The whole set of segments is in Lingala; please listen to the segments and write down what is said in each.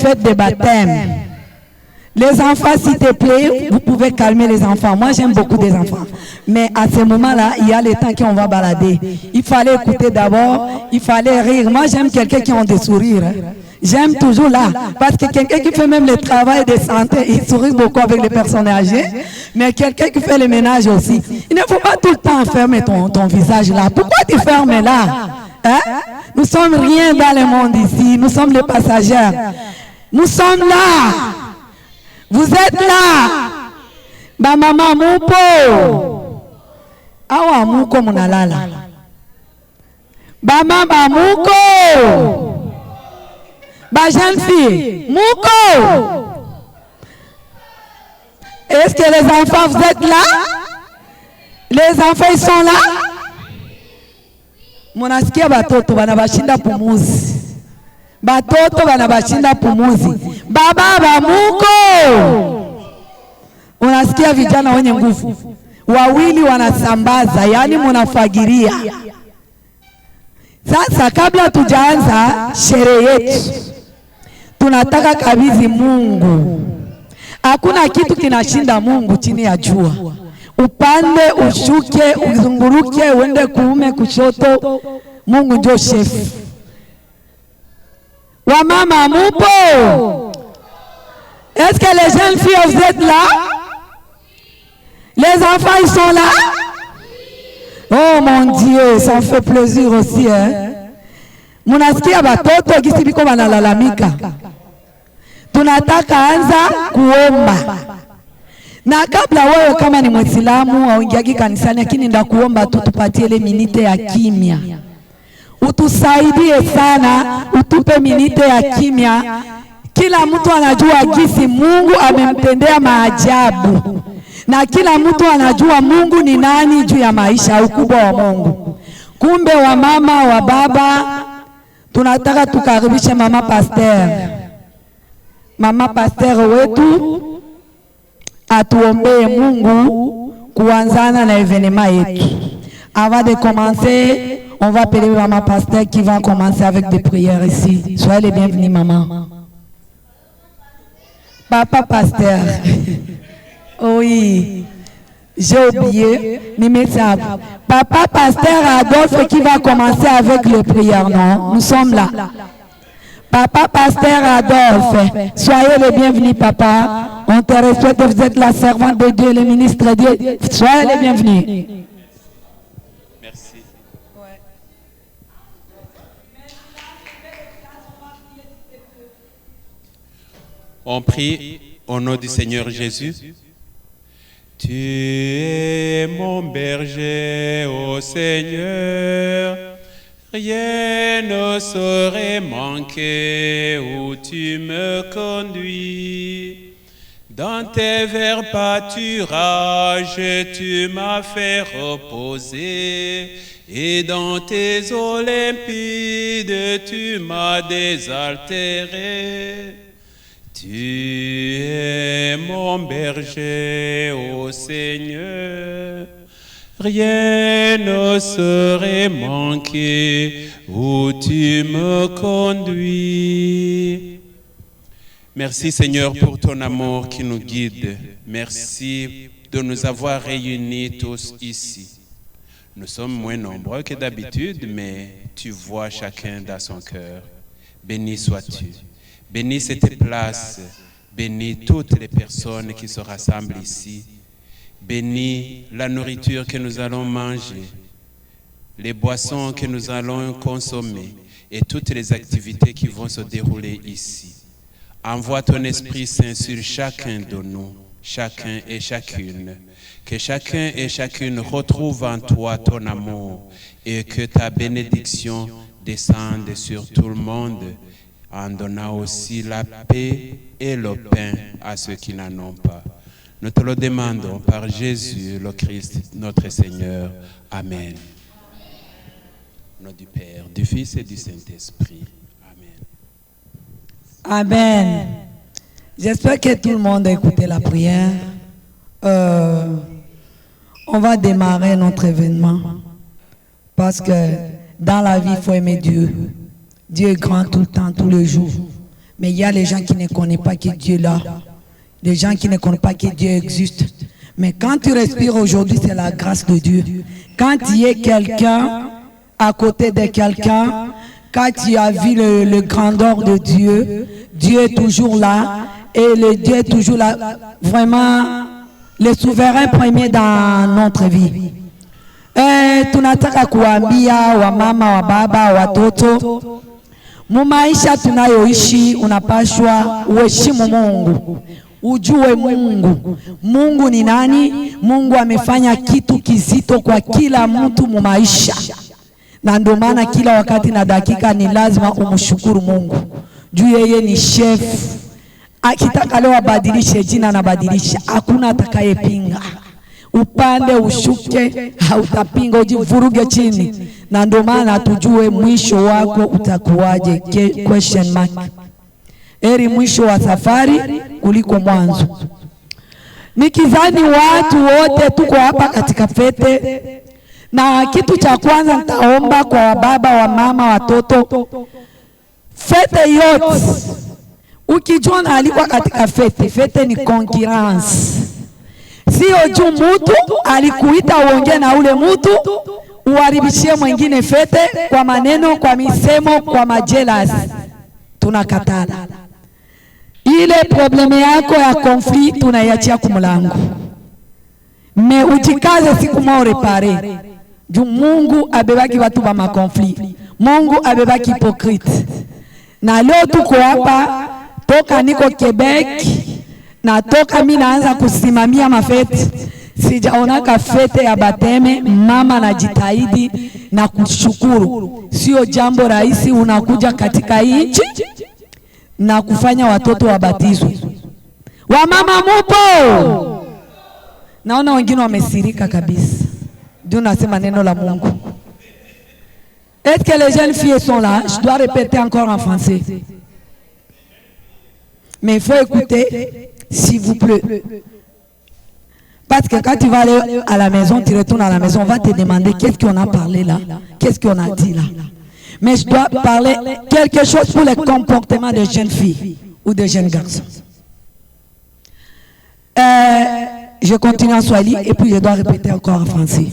fête de baptême. Les enfants, s'il te plaît, vous pouvez calmer les enfants. Moi, j'aime beaucoup des enfants. Mais à ce moment-là, il y a le temps qu'on va balader. Il fallait écouter d'abord, il fallait rire. Moi, j'aime quelqu'un qui a des sourires. Hein. J'aime toujours là. Parce que quelqu'un qui fait même le travail de santé, il sourit beaucoup avec les personnes âgées. Mais quelqu'un qui fait le ménage aussi. Il ne faut pas tout le temps fermer ton visage là. Pourquoi tu fermes là? Hein? Nous sommes rien dans le monde ici. Nous sommes les passagers. Nous sommes là. Vous êtes là. Ba maman mupo. Awa muko munalala. Ba mama muko. Ba jeune fille muko. Est-ce que les enfants vous êtes là? Les enfants ils sont là? Munasikia batoto banabashinda pumuzi. Batoto banabashinda pumuzi. Baba bamuko. Unasikia vijana wenye nguvu. Wawili wanasambaza, yani munafagiria. Sasa kabla tujaanza sherehe yetu, tunataka kabidhi Mungu Hakuna kitu kinashinda Mungu chini ya jua. Upande, ushuke, uzunguruke, uende kuume, kushoto, Mungu ndio chef. Wamama mupo? Est-ce que les jeunes filles vous êtes là? Les enfants ils sont là? Oh mon Dieu, ça me fait plaisir aussi hein. Munasikia batoto gisi biko banalalamika. Tunataka anza kuomba. Na kabla wewe kama ni Muislamu au ingiagi kanisani, lakini ndakuomba tu tupatie ile minute ya kimya. Utusaidie sana, utupe minute ya kimya. Kila mtu anajua gisi Mungu amemtendea maajabu. Na kila mtu anajua Mungu ni nani juu ya maisha, ukubwa wa Mungu. Kumbe wa mama, wa baba, tunataka tukaribishe mama pasteur. Mama pasteur wetu atuombee Mungu kuanzana na événement yetu. Avant de commencer, on va appeler maman pasteur qui va commencer avec des prières ici. Soyez les bienvenus maman. Papa pasteur. Oui, j'ai oublié, Papa pasteur Adolphe qui va commencer avec les prières, non? Nous sommes là. Papa pasteur Adolphe, soyez les bienvenus papa. On te respecte, vous êtes la servante de Dieu, le ministre de Dieu. Soyez les bienvenus. Merci. On prie au nom du Seigneur Jésus. Tu es mon berger, ô Seigneur, rien ne saurait manquer où tu me conduis. Dans tes verts pâturages, tu m'as fait reposer, et dans tes eaux limpides, tu m'as désaltéré. Tu es mon berger, ô Seigneur, rien ne saurait manquer où tu me conduis. Merci Seigneur pour ton amour qui nous guide. Merci de nous avoir réunis tous ici. Nous sommes moins nombreux que d'habitude, mais tu vois chacun dans son cœur. Béni sois-tu. Bénis cette place, bénis toutes les personnes qui se rassemblent ici. Bénis la nourriture que nous allons manger, les boissons que nous allons consommer et toutes les activités qui vont se dérouler ici. Envoie ton Esprit Saint sur chacun de nous, chacun et chacune. Que chacun et chacune retrouve en toi ton amour et que ta bénédiction descende sur tout le monde, en donnant aussi la paix et le pain à ceux qui n'en ont pas. Nous te le demandons par Jésus, le Christ, notre Seigneur. Amen. Au nom du Père, du Fils et du Saint-Esprit. Amen. Amen. J'espère que tout le monde a écouté la prière. On va démarrer notre événement. Parce que dans la vie, il faut aimer Dieu. Dieu est grand tout le temps, tous les jours. Mais il y a les gens qui ne connaissent pas que Dieu est là. Les gens qui ne connaissent pas que Dieu existe. Mais quand tu respires aujourd'hui, c'est la grâce de Dieu. Quand il y a quelqu'un à côté de quelqu'un, quand tu as vu le grandeur de Dieu, Dieu est toujours là. Et le Dieu est toujours là. Vraiment, le souverain premier dans notre vie. Tunataka kuambia wa mama, wa baba, watoto, mumaisha tunayoishi unapashwa uheshimu Mungu. Ujue Mungu. Mungu ni nani? Mungu amefanya kitu kizito kwa kila mtu mumaisha. Na ndio maana kila wakati na dakika ni lazima umshukuru Mungu. Juu yeye ni chef. Akitaka leo abadilishe jina na badilisha. Hakuna atakayepinga. Upande ushuke, hautapinga, ujivuruge chini. Na ndio maana tujue mwisho wako utakuwaje. Question mark. Heri mwisho wa safari kuliko mwanzo. Nikizani watu wote tuko hapa katika fete. Na kitu cha kwanza nitaomba kwa baba, wa mama, watoto. Fete yote ukijua na alikuwa katika fete. Fete ni concurrence. Sio juu mtu alikuita uongee na ule mtu uharibishie mwingine fete kwa maneno, kwa misemo, kwa majelas. Tunakatala. Ile probleme yako ya konflit tunaiachia kumlango. Me ujikaze siku moja repare. Juu Mungu abebaki watu ba makonflit. Mungu abebaki hypocrite. Na leo tuko hapa toka niko Quebec na toka mimi naanza kusimamia mafete. Sijaonaka fete ya bateme mama na jitahidi na kushukuru. Sio jambo rahisi unakuja katika hii nchi na kufanya watoto wabatizwe. Wamama mupo? Naona wengine wamesirika kabisa. Ndio nasema neno la Mungu. Est-ce que les jeunes filles sont là? Je dois répéter encore en français. Mais il faut écouter, s'il vous plaît. Parce que quand tu vas aller à la maison, tu retournes à la maison, on va te demander qu'est-ce qu'on a parlé là, qu'est-ce qu'on a dit là. Mais je dois parler quelque chose pour les comportements de jeunes filles ou de jeunes garçons. Je continue en swahili et puis je dois répéter encore en français.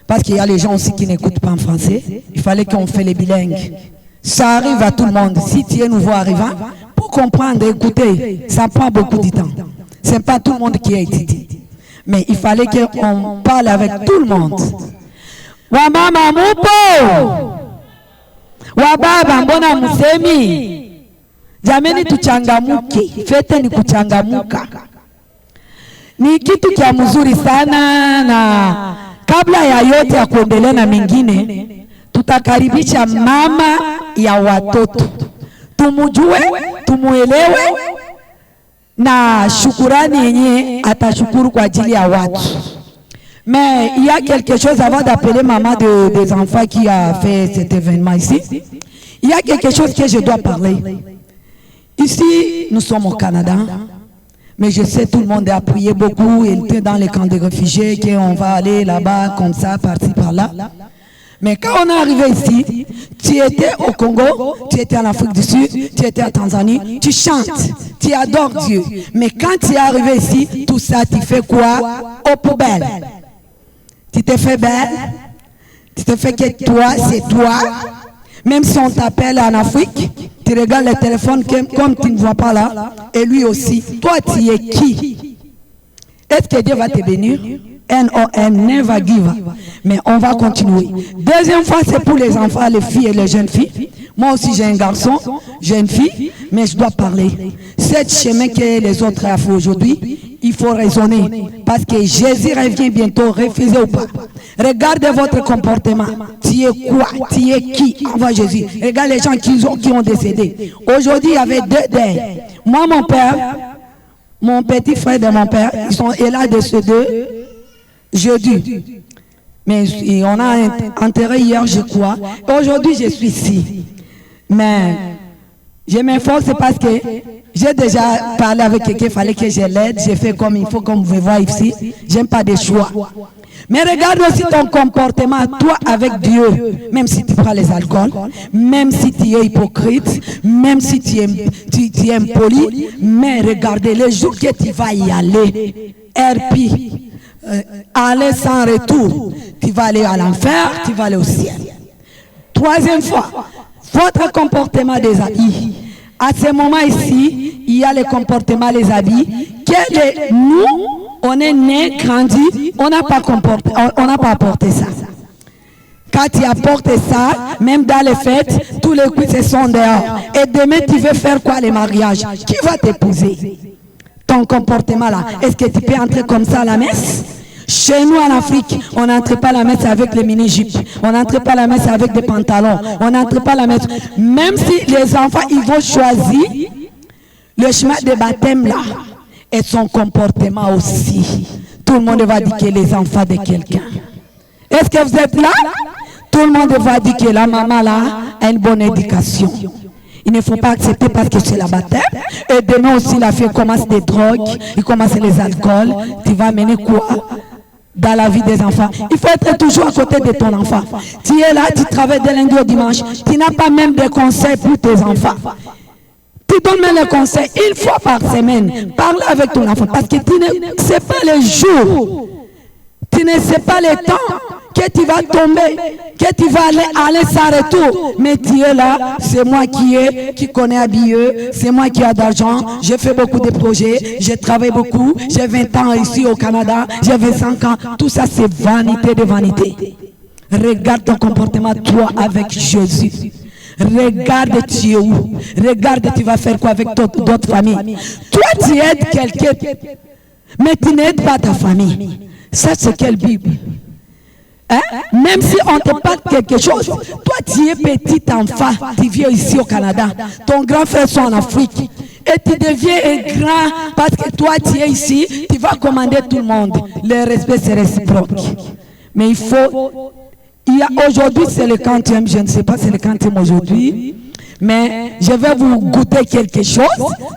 Parce qu'il y a les gens aussi qui n'écoutent pas en français. Il fallait qu'on fait les bilingues. Ça arrive à tout le monde. Si tu es nouveau arrivant, pour comprendre, écouter, ça prend beaucoup de temps. Ce n'est pas tout le monde qui a étudié. Mais il fallait qu'on parle avec tout le monde. Wamama mupo? Wababa mbona musemi? Jameni tuchangamuke. Fete ni kuchangamuka. Ni kitu kia mzuri sana, na kabla ya yote ya kuendelea na mengine, tutakaribisha mama ya watoto. Tumujue, tumuelewe, na shukurani yenye atashukuru kwa ajili ya watu. Mais il y a quelque chose avant d'appeler maman des enfants qui a fait cet événement ici. Il y a quelque chose que je dois parler. Ici, nous sommes au Canada. Mais je sais, tout le monde a prié beaucoup. Il était dans les camps de réfugiés, qu'on va aller là-bas, comme ça, par-ci, par-là. Mais quand on est arrivé ici, tu étais au Congo, tu étais en Afrique du Sud, tu étais en Tanzanie, tu chantes, tu adores Dieu. Mais quand tu es arrivé ici, tout ça, tu fais quoi? Aux poubelles. Tu te fais belle, tu te fais que toi, c'est toi. Même si on t'appelle en Afrique, tu regardes le téléphone comme tu ne vois pas là, et lui aussi. Toi, tu es qui? Est-ce que Dieu va te bénir? N-O-N, never give up. Mais on va continuer. Deuxième fois, c'est pour les enfants, les filles et les jeunes filles. Moi aussi, j'ai un garçon, j'ai une fille, mais je dois parler. Cette chemin que les autres ont fait aujourd'hui, il faut raisonner. Parce que Jésus revient bientôt, refusez ou pas. Regardez votre comportement. Tu es quoi? Tu es qui avant Jésus? Regarde les gens qui ont décédé. Aujourd'hui, il y avait deux deuils. Moi, mon père, mon petit frère de mon père, il a décédé jeudi. Mais on a enterré hier, je crois. Aujourd'hui, je suis ici. Mais je m'informe, c'est parce que j'ai déjà parlé avec quelqu'un, il fallait que je l'aide. J'ai fait comme il faut, comme vous pouvez voir ici. J'aime pas des choix. Mais regarde aussi ton comportement, toi avec Dieu. Même si tu prends les alcools, même si tu es hypocrite, même si tu es impoli. Mais regardez, les jours que tu vas y aller, RP, aller sans retour, tu vas aller à l'enfer, tu vas aller au ciel. Troisième fois, votre comportement des habits. À ce moment ici, il y a le comportement des habits. Nous, on est né, grandi, on n'a pas apporté ça. Quand tu apportes ça, même dans les fêtes, tous les coups se sont dehors. Et demain, tu veux faire quoi, les mariages? Qui va t'épouser? Ton comportement là. Est-ce que tu peux entrer comme ça à la messe? Chez nous en Afrique, on n'entre pas à la messe avec les mini-jupes. On n'entre pas à la messe avec des pantalons. On n'entre pas à la messe. Même si les enfants, ils vont choisir le chemin de baptême là. Et son comportement aussi. Tout le monde va dire que les enfants de quelqu'un. Est-ce que vous êtes là? Tout le monde va dire que la maman là a une bonne éducation. Il ne faut pas accepter parce que c'est la baptême. Et demain aussi, la fille commence des drogues, il commence les alcools. Tu vas mener quoi dans la vie des enfants? Il faut être toujours à côté de ton enfant. Tu es là, tu travailles de lundi au dimanche. Tu n'as pas même des conseils pour tes enfants. Tu donnes les conseils une fois par semaine. Parle avec ton enfant parce que tu ne sais pas les jours. Tu ne sais pas le temps que tu vas tomber, que tu vas aller sans retour. Mais tu es là, c'est moi qui connais habillé, c'est moi qui ai d'argent, j'ai fait beaucoup de projets, j'ai travaillé beaucoup, j'ai 20 ans ici au Canada, j'ai 25 ans. Tout ça c'est vanité de vanité. Regarde ton comportement toi avec Jésus. Regarde tu es où. Regarde tu vas faire quoi avec d'autres familles. Toi tu aides quelqu'un, mais tu n'aides pas ta famille. Ça c'est quelle Bible? Hein? Même si on te parle quelque chose, toi tu es petit enfant, tu viens ici au Canada, ton grand frère sont en Afrique, et tu deviens un grand parce que toi tu es ici, tu vas commander tout le monde. Le respect c'est réciproque. Mais aujourd'hui c'est le 40e, je ne sais pas c'est le 40e aujourd'hui. Mais je vais vous goûter quelque chose.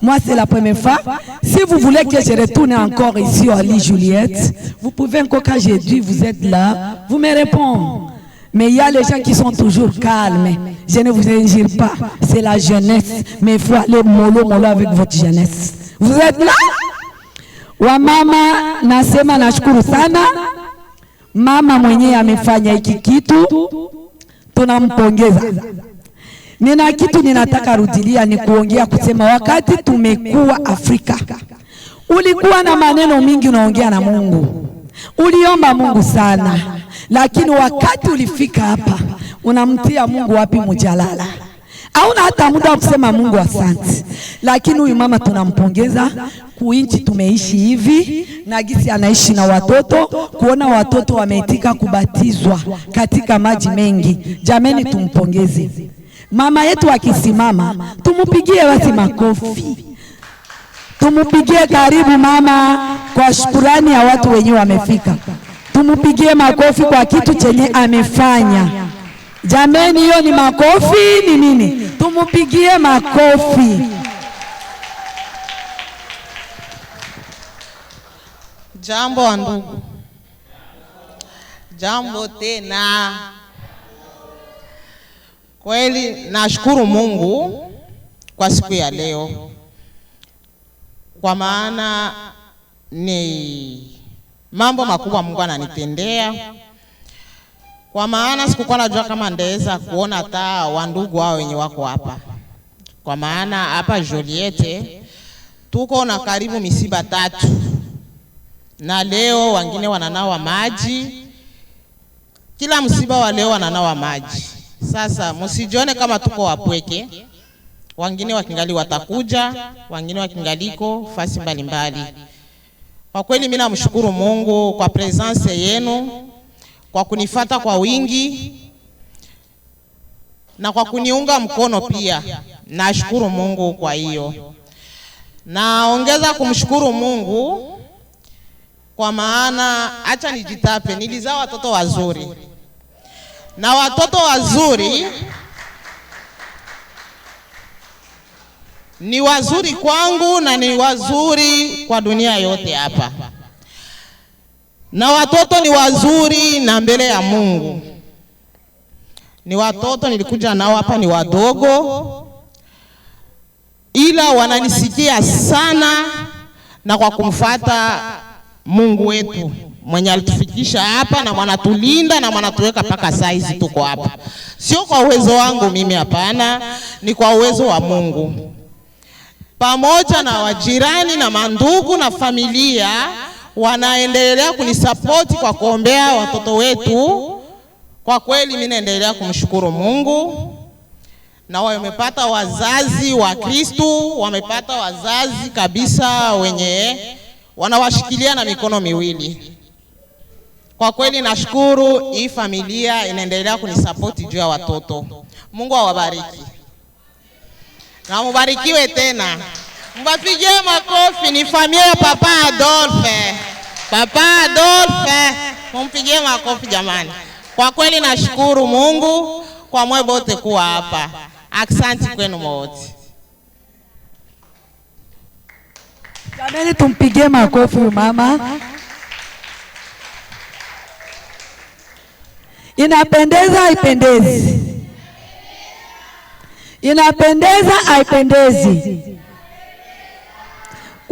Moi, c'est la première fois. Si vous voulez que je retourne encore ici à l'île Juliette, vous pouvez encore, quand j'ai dit, vous êtes là, vous me répondez. Mais il y a les gens qui sont toujours calmes. Je ne vous injure pas. C'est la jeunesse. Mais il faut aller mollo avec votre jeunesse. Vous êtes là? Wamama, nasema nashukuru sana. Mama mwenye amefanya hiki kitu. Tunampongeza. Nina kitu ninataka rudilia ni kuongea kusema wakati tumekuwa Afrika. Ulikuwa na maneno mingi unaongea na Mungu. Uliomba Mungu sana. Lakini wakati ulifika hapa unamtia Mungu wapi mjalala. Hauna hata muda wa kusema Mungu asante. Lakini huyu mama tunampongeza kuinchi tumeishi hivi na gisi anaishi na watoto kuona watoto wameitika kubatizwa katika maji mengi. Jameni tumpongeze. Mama yetu akisimama, tumupigie basi makofi. Tumupigie karibu mama kwa shukrani ya watu wenyewe wamefika. Tumupigie makofi kwa kitu chenye amefanya. Jameni hiyo ni makofi ni nini? Tumupigie makofi. Jambo wa ndugu. Jambo tena. Kweli nashukuru Mungu kwa siku ya leo. Kwa maana ni mambo makubwa Mungu ananitendea. Kwa maana sikukuwa najua kama ndaweza kuona hata wandugu wao wenye wako hapa. Kwa maana hapa Juliette tuko na karibu misiba 3. Na leo wengine wananawa maji. Kila msiba wa leo wananawa maji. Sasa msijione kama tuko wapweke. Wengine wakingali watakuja, wengine wakingaliko fasi mbalimbali. Kwa kweli mimi namshukuru Mungu kwa presence yenu, kwa kunifata kwa wingi na kwa kuniunga mkono pia. Nashukuru Mungu kwa hiyo. Naongeza kumshukuru Mungu kwa maana acha nijitape, nilizaa watoto wazuri. Na watoto wazuri ni wazuri kwangu na ni wazuri kwa dunia yote hapa. Na watoto ni wazuri na mbele ya Mungu. Ni watoto nilikuja nao hapa ni wadogo, ila wananisikia sana na kwa kumfuata Mungu wetu mwenye alitufikisha hapa na mwanatulinda na mwanatuweka paka saizi tuko hapa. Sio kwa uwezo wangu mimi hapana, ni kwa uwezo wa Mungu. Pamoja na wajirani na mandugu na familia wanaendelea kunisapoti kwa kuombea watoto wetu. Kwa kweli mimi naendelea kumshukuru Mungu. Na wamepata wazazi wa Kristo, wamepata wazazi kabisa wenye wanawashikilia na mikono miwili. Kwa kweli nashukuru hii familia inaendelea kunisapoti juu ya watoto. Mungu awabariki. Na mubarikiwe tena. Mbapigie makofi, ni familia ya Papa Adolphe. Papa Adolphe, mumpigie makofi jamani. Kwa kweli nashukuru Mungu kwa mwe bote kuwa hapa. Asante kwenu wote. Jamani tumpigie makofi mama. Inapendeza haipendezi? Inapendeza haipendezi?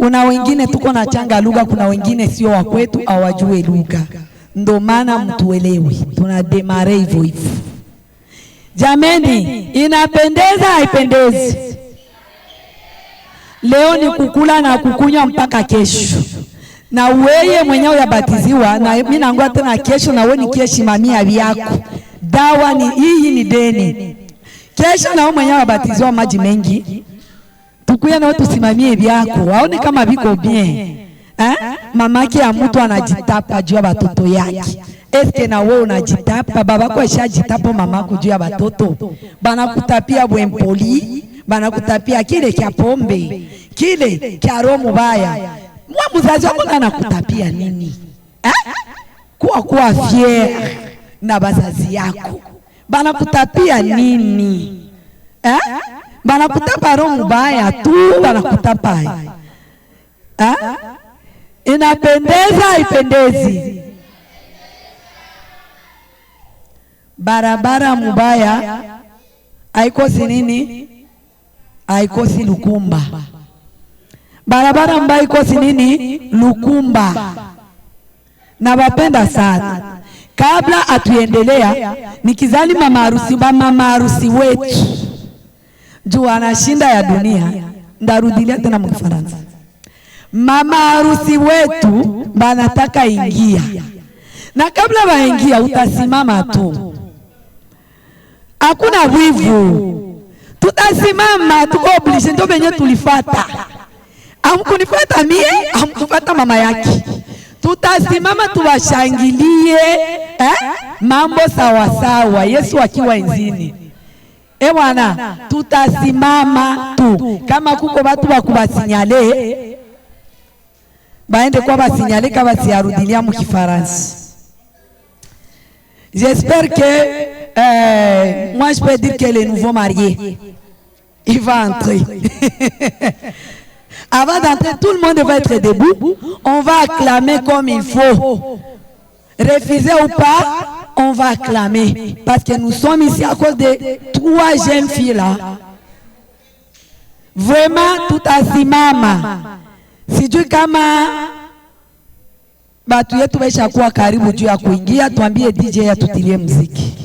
Kuna wengine tuko na changa lugha, kuna wengine sio wa kwetu, hawajue lugha. Ndio maana mtuelewi, tunademare hivyo hivyo. Jameni, inapendeza haipendezi? Leo ni kukula na kukunywa mpaka kesho. Na weye mwenyewe yabatiziwa na mimi nangoa tena kesho, na wewe nikishimamia vyako. Dawa ni hii, ni deni. Kesho na wewe mwenyewe yabatiziwa maji mengi. Tukuye na tusimamie vyako. Waone kama viko bien. Mamake ya mtu anajitapa juu ya watoto yake. Eske na wewe unajitapa? Babako ashajitapa mamako juu ya watoto. Banakutapia bwempoli, banakutapia kile kia pombe, kile kia roho mbaya. Mwa mzazi wako anakutapia nini? Kuwa fier na bazazi yako. Banakutapia nini? Banakutapa roho mbaya tu, banakutapa. Inapendeza haipendezi? Barabara mubaya haikosi nini? Haikosi lukumba. Barabara mbaya haikosi nini? Lukumba. Na wapenda sana. Kabla atuendelea, nikizali mama harusi wetu juu anashinda ya dunia, ndarudilia tena mkifaransa. Mama harusi wetu banataka ingia. Na kabla waingia utasimama tu. Hakuna wivu. Tutasimama, tuko obligé, ndio benye tulifata. Hamkunifuata mie, hamkufuata mama yake. Tutasimama tuwashangilie, mambo sawa sawa, Yesu akiwa enzini. Bwana, tutasimama tu. Kama kuko watu wa kubasinyale, baende kwa basinyale kama siarudilia mu Kifaransa. J'espère que moi je peux dire que le nouveau marié il va entrer. Avant d'entrer, tout le monde va être debout. On va acclamer comme il faut. Refuser ou pas, on va acclamer. Parce que nous sommes ici à cause de 3 jeunes filles là. Vraiment, tout à simama. Si tu kama batu yetu baisha kuwa karibu juu ya kuingia, tuambie DJ atutilie muziki.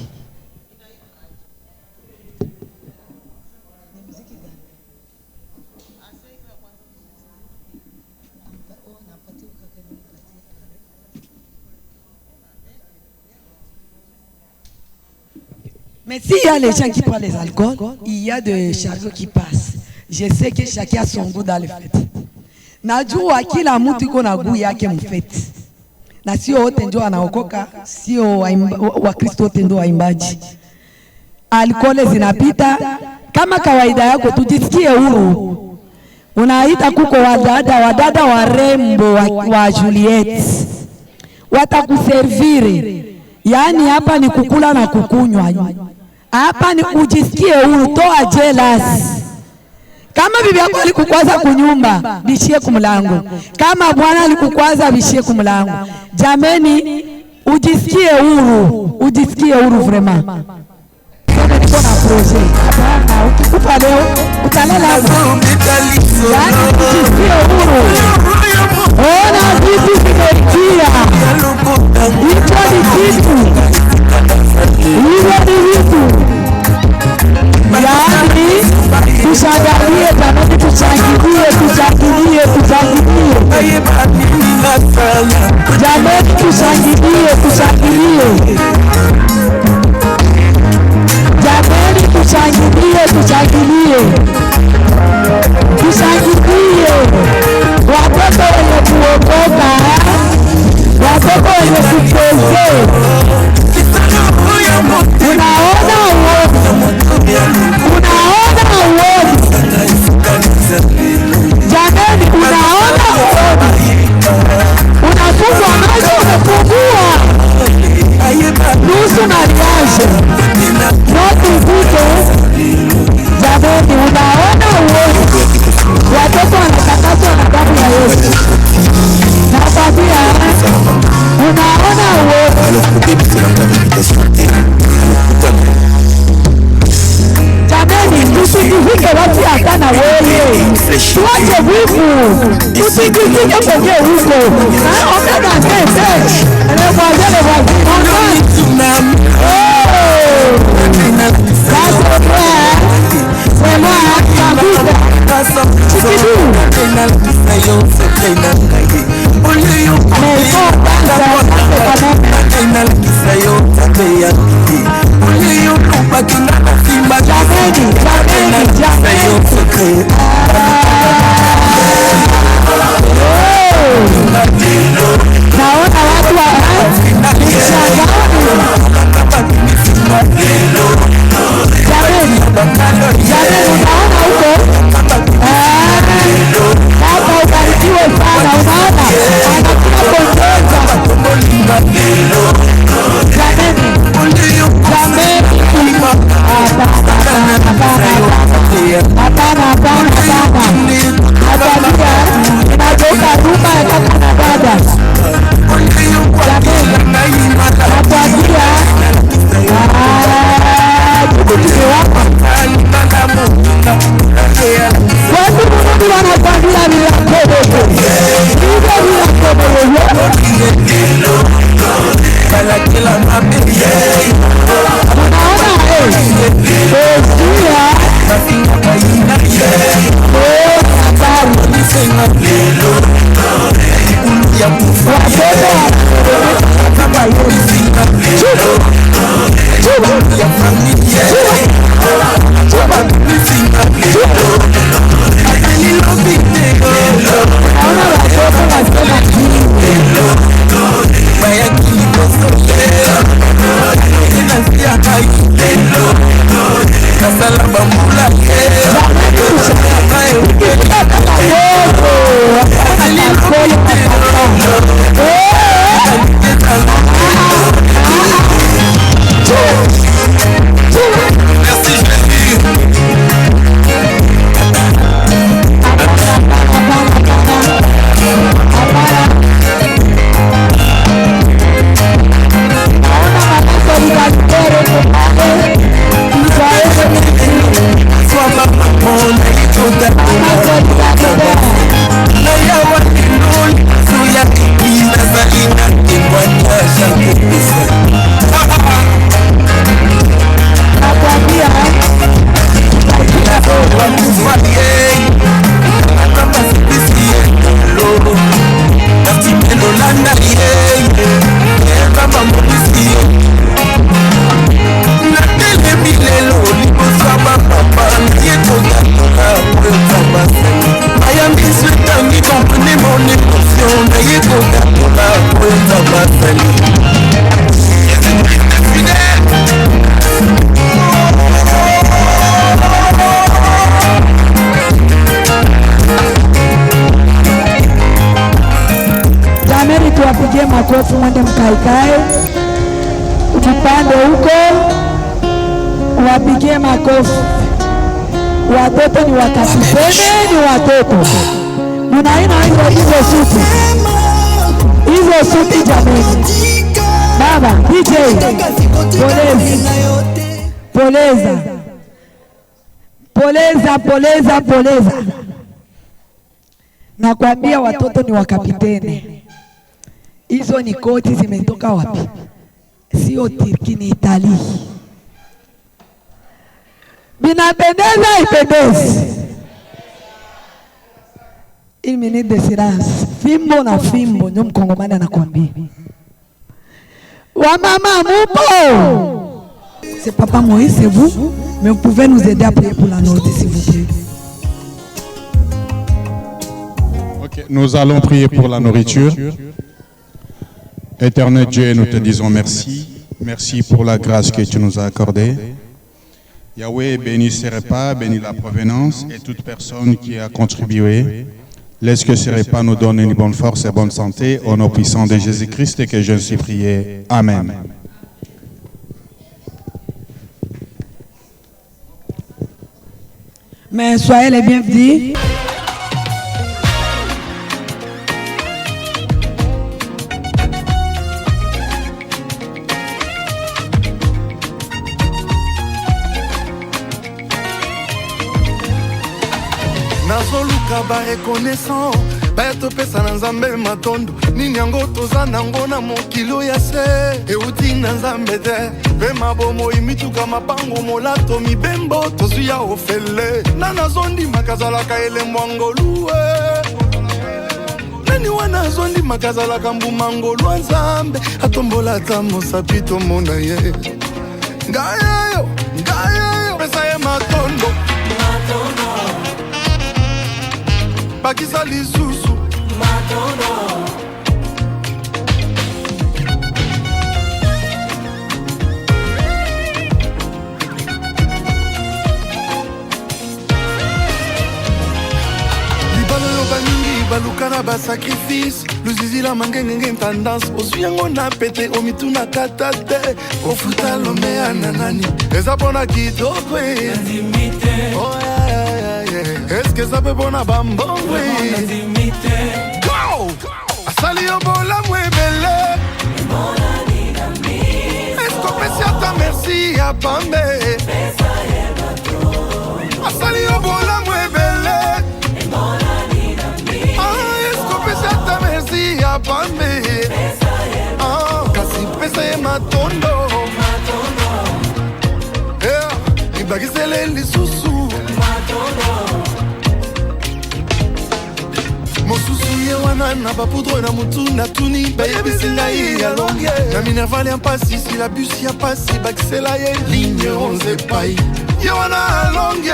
Mais s'il y a les gens qui prennent les alcools, il y a des chariots qui passent. Je sais que chacun a son goût dans les fêtes. Najua kila mtu iko na goût yake mfeti. Na sio wote ndio wanaokoka, sio wa Kristo wote ndio waimbaji. Alcohol zinapita kama kawaida yako, tujisikie huru. Unaita kuko wadada warembo wa Juliet. Watakuservire. Yaani hapa ni kukula na kukunywa. Hapa ni ujisikie huru, toa jealous. Kama bibi yako alikukwaza kunyumba, bishie kumlango. Kama bwana alikukwaza, bishie kumlango. Jameni, ujisikie huru vraiment. Niko na projet. Ukikufa leo, utalala hapo. Yaani ujisikie huru. Ona vipi kimejia. Hicho ni kitu. Hiyo ni vitu. Yaani tushangilie jamani, tushangilie. Jamani tushangilie. Jamani tushangilie. Watoto wenye kuokoka, watoto wenye kupeze. Unaona uovu. Jamani, unaona uovu. Unafungwa macho, umefungua nusu mariage. Note vite. Jamani, unaona Tusikike watu hata na wewe. Tuache wivu. Tusikike pokee huko. Omega tete. Le voisin. C'est moi, tuwapigie makofi, mwende mkaikae upande huko, wapigie makofi. Watoto ni wakapitene, ni watoto. Munaina hizo suti. Hizo suti jamani. Baba, DJ, poleza. Poleza. Nakwambia watoto ni wakapitene. Hizo ni koti zimetoka wapi? Sio Turki, ni Italia. Binapendeza ipendezi. Une minute de silence. Fimbo na fimbo ndio mkongomani anakuambia. Wa mama mupo. C'est papa Moïse, c'est vous, mais vous pouvez nous aider à prier pour la nourriture s'il vous plaît. OK, nous allons prier pour la nourriture. Éternel Dieu, nous te disons merci. Merci pour la grâce que tu nous as accordée. Yahweh, bénis ces repas, bénis la provenance et toute personne qui a contribué. Laisse que ces repas nous donnent une bonne force et bonne santé. Au nom puissant de Jésus-Christ et que je suis prié. Amen. Mais soyez les bienvenus. nazoluka ba reconnaissant bato pesa na nzambe matondo nini yango toza nango na mokilo ya se euti na nzambe te mpe mabomo imituka mapango molato mibembo tozwi ya ofele na nazondima kazalaka elembo ngolue nani wana azondima kazalaka mbuma ngolu nzambe atombola ata mosapi tomona ye ngayeyo pesa ye matondo bakisa lisusu libalo baningi balukana basacrifice luzizila mangengenge tendance ozwi yango na pete omituna kata te ofuta lomea na nani eza mpona kitoko eske eza mpe mpona bambongwe asali yo bolamu ebele eske opesi ata merci ya pambe asali yo bolamu ebele eske opesi ata merci ya pambe kasi pesa ye matondo ibakisele lisusu mosusu ye wana na bapoudre na mutu na tuni bayebisi ngai ya longe na minervale ya mpasi si la busi ya pasi bakisela ye ligne 11 epai ye wana alonge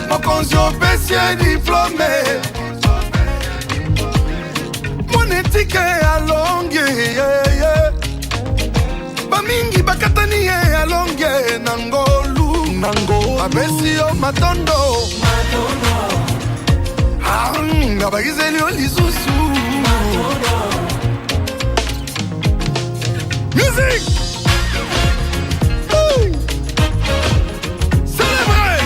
mokonzi opesi ye diplome monetike alonge bamingi bakatani ye alonge nangolu abesi yo matondo ngabakiseli yo lisusu musique célébrez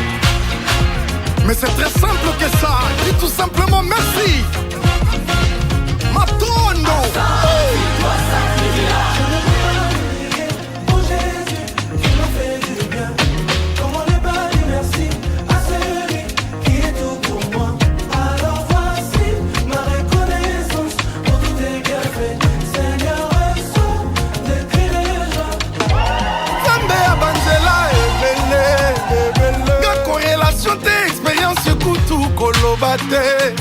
mais c'est très simple que ça dis tout simplement merci matondo kolobate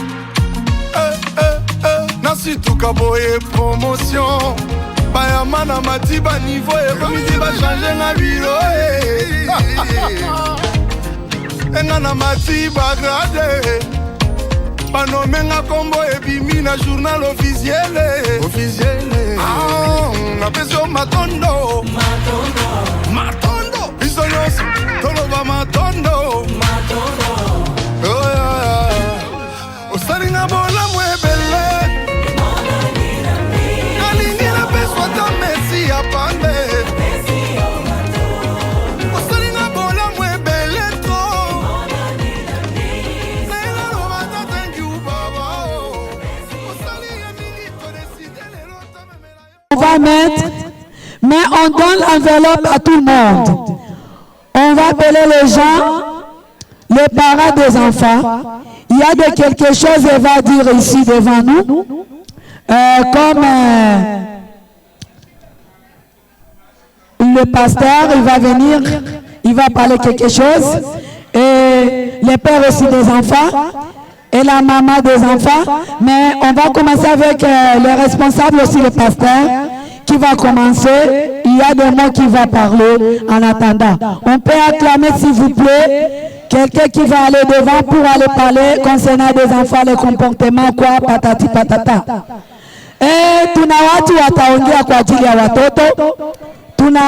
nasituka boye promotion bayama na matiba niveau ekomisi bachange nga biro enga na matiba grade banomenga kombo ebimi na journal officiele napesi yo matondo biso nyonso toloba matondo osalinga bolamu ebele nalingi napeswa ta mesi ya pambe osalinga bolamu ebele to nayelaloba ta thank you baba osalinga mingi todeside lelo tamemela On va mettre, mais on donne l'enveloppe à tout le monde. On va appeler les gens, les parents des enfants. Il y a de quelque chose, elle va dire ici devant nous, comme le pasteur, il va venir, il va parler quelque chose, et les pères aussi des enfants, et la maman des enfants, mais on va commencer avec les responsables aussi, le pasteur, qui va commencer. Il y a des mots qui va parler en attendant. On peut acclamer s'il vous plaît. Quelqu'un qui va aller devant pour aller parler concernant des enfants, le comportement, quoi, patati patata. Tuna watu wataongea kwa ajili ya watoto. Tuna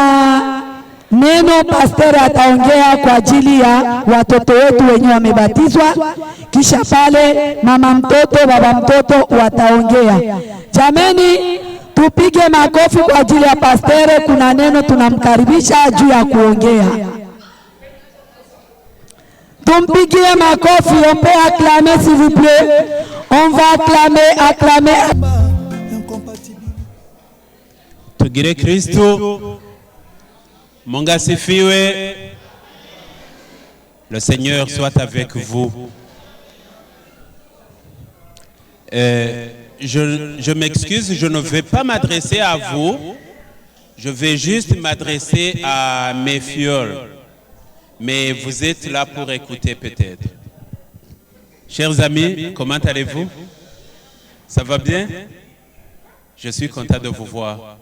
neno pastor ataongea kwa ajili ya watoto wetu wenye wamebatizwa. Kisha pale mama mtoto, baba mtoto wataongea. Jameni, tupige makofi kwa ajili ya pastor. Kuna neno tunamkaribisha juu ya kuongea. Tumpigie makofi, on peut acclamer s'il vous plaît. On va acclamer. Tugire Kristo. Mungu asifiwe. Le Seigneur soit avec vous. Je m'excuse, je ne vais pas m'adresser à vous. Je vais juste m'adresser à mes fioles. Mais vous êtes là pour écouter peut-être. Chers amis, comment allez-vous? Ça va bien? Je suis content de vous voir.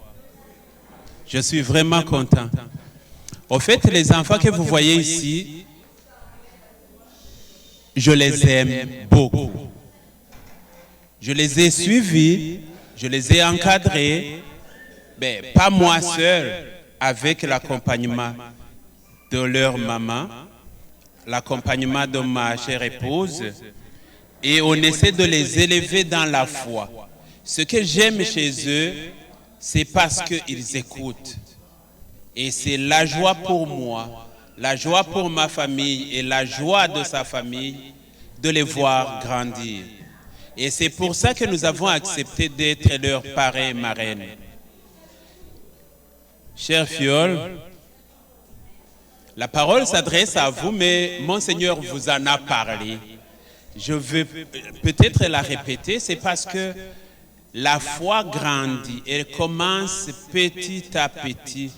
Je suis vraiment content. Au fait, les enfants que vous voyez ici, je les aime beaucoup. Je les ai suivis, je les ai encadrés, mais pas moi seul, avec l'accompagnement de leur maman, l'accompagnement de ma chère épouse, et on essaie de les élever dans la foi. Ce que j'aime chez eux, c'est parce qu'ils écoutent. Et c'est la joie pour moi, la joie pour ma famille et la joie de sa famille de les voir grandir. Et c'est pour ça que nous avons accepté d'être leurs parrains et marraines. Chers fioles, la parole s'adresse à vous, mais mon Seigneur vous en a parlé. Je veux peut-être la répéter, c'est parce que la foi grandit, elle commence petit à petit.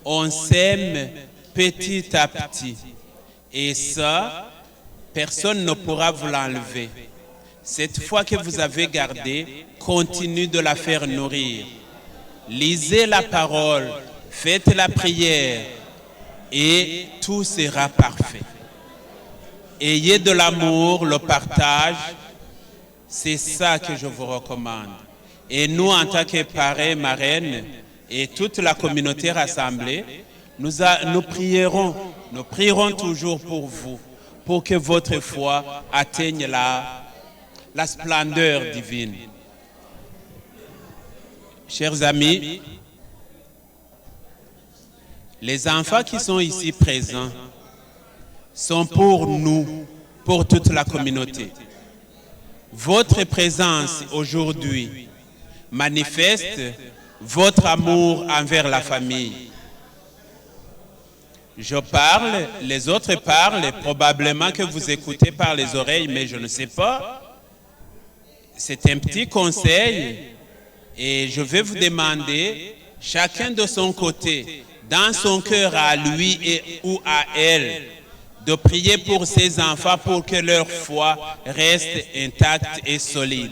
On s'aime petit à petit. Et ça, personne ne pourra vous l'enlever. Cette foi que vous avez gardée, continuez de la faire nourrir. Lisez la parole, faites la prière et tout sera parfait. Ayez de l'amour, le partage, c'est ça que je vous recommande. Et nous, en tant que parrains, marraines et toute la communauté rassemblée, nous prierons toujours pour vous, pour que votre foi atteigne la splendeur divine. Chers amis, les enfants qui sont ici présents sont pour nous, pour toute la communauté. Votre présence aujourd'hui manifeste votre amour envers la famille. Je parle, les autres parlent, probablement que vous écoutez par les oreilles, mais je ne sais pas. C'est un petit conseil et je vais vous demander, chacun de son côté, dans son cœur à lui et ou à elle, de prier pour ses enfants pour que leur foi reste intacte et solide.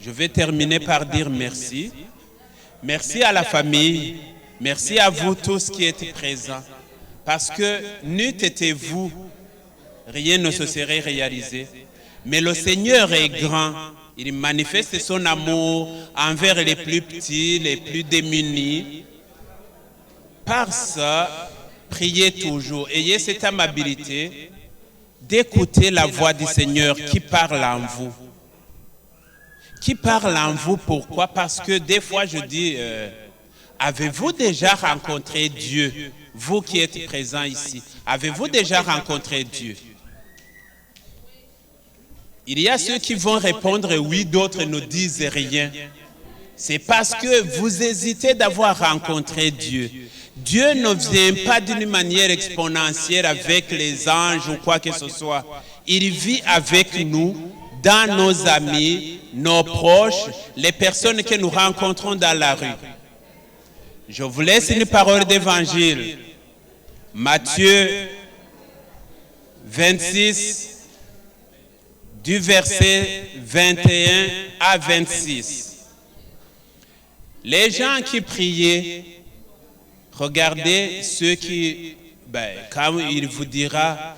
Je vais terminer par dire merci. Merci à la famille, merci à vous tous qui êtes présents, parce que n'eût été vous, rien ne se serait réalisé. Mais le Seigneur est grand, il manifeste son amour envers les plus petits, les plus démunis. Par ça, priez toujours, ayez cette amabilité d'écouter la voix du Seigneur qui parle en vous. Qui parle en vous, pourquoi? Parce que des fois je dis, avez-vous déjà rencontré Dieu? Vous qui êtes présents ici, avez-vous déjà rencontré Dieu? Il y a ceux qui vont répondre oui, d'autres ne disent rien. C'est parce que vous hésitez d'avoir rencontré Dieu. Dieu ne vient pas d'une manière exponentielle avec les anges ou quoi que ce soit. Il vit avec nous, dans nos amis, nos proches, les personnes que nous rencontrons dans la rue. Je vous laisse une parole d'évangile. Matthieu 26, du verset 21 à 26. Les gens qui priaient, regardez ceux qui, quand il vous dira,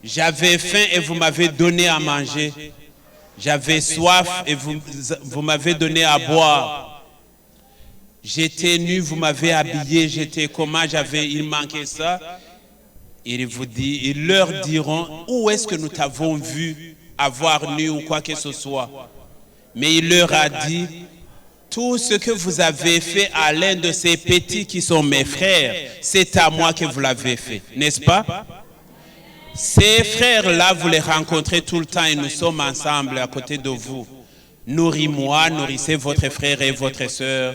j'avais faim et vous m'avez donné à manger, j'avais soif et vous m'avez donné à boire, j'étais nu, vous m'avez habillé, j'étais comment, il manquait ça. Ils leur diront, où est-ce que nous t'avons vu avoir nu ou quoi que ce soit? Mais il leur a dit, tout ce que vous avez fait à l'un de ces petits qui sont mes frères, c'est à moi que vous l'avez fait, n'est-ce pas? Ces frères-là, vous les rencontrez tout le temps et nous sommes ensemble à côté de vous. Nourris-moi, nourrissez votre frère et votre sœur.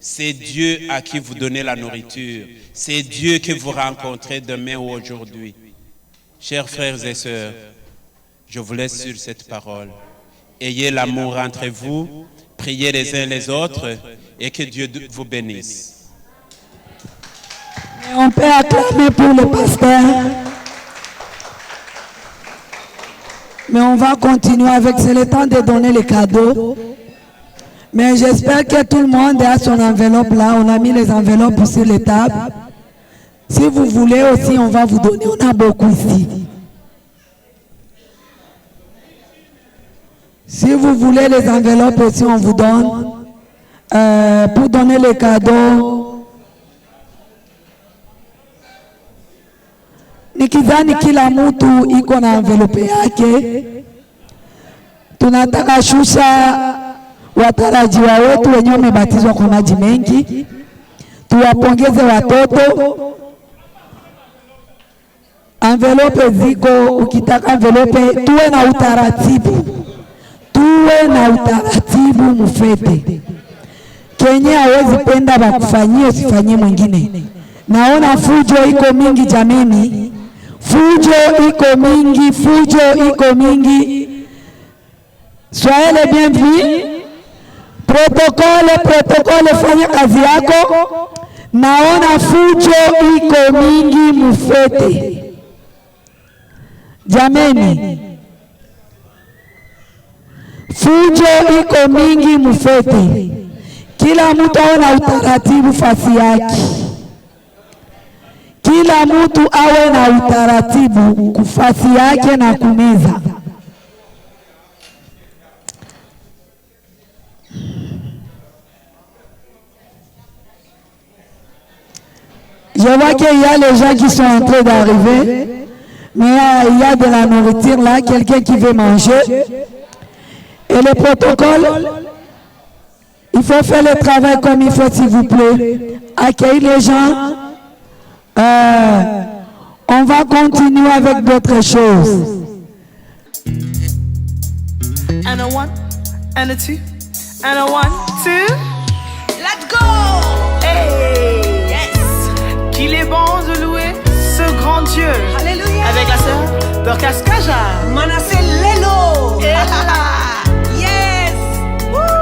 C'est Dieu à qui vous donnez la nourriture. C'est Dieu que vous rencontrez demain ou aujourd'hui. Chers frères et sœurs, je vous laisse sur cette parole. Ayez l'amour entre vous, priez les uns les autres et que Dieu vous bénisse. Et on peut acclamer pour le pasteur. Mais on va continuer avec, c'est le temps de donner les cadeaux. Mais j'espère que tout le monde a son enveloppe là. On a mis les enveloppes sur les tables. Si vous voulez aussi, on va vous donner. On a beaucoup ici. Si vous voulez les enveloppes aussi, on vous donne. Pour donner les cadeaux. Nikizani kila mtu iko na envelope yake. Tunataka shusha watarajiwa wetu wenye wamebatizwa kwa maji mengi. Tuwapongeze watoto. Envelope ziko, ukitaka envelope, tuwe na utaratibu. Tuwe na utaratibu mufete. Kenye hawezi penda bakufanyie usifanyie mwingine. Naona fujo iko mingi jameni. Fujo iko mingi, fujo iko mingi. Soyez les bienvenus. Protokole, fanya kazi yako. Naona fujo iko mingi mufete. Jameni. Fujo iko mingi mufete. Kila mtu awe na utaratibu fasi yake. Kila mtu awe na utaratibu kufasi yake na kumeza. Je vois qu'il y a les gens qui sont en train d'arriver, mais il y a de la nourriture là, quelqu'un qui veut manger. Et le protocole, il faut faire le travail comme il faut, s'il vous plaît. Accueillir les gens. On va continuer avec d'autres choses. And a one, and a two, and a 1, 2. Let's go! Hey! Qu'il est bon de louer ce grand Dieu. Alléluia. Avec la sœur Dorcas Kaja. Manasseh Lelo. Yes. Woo.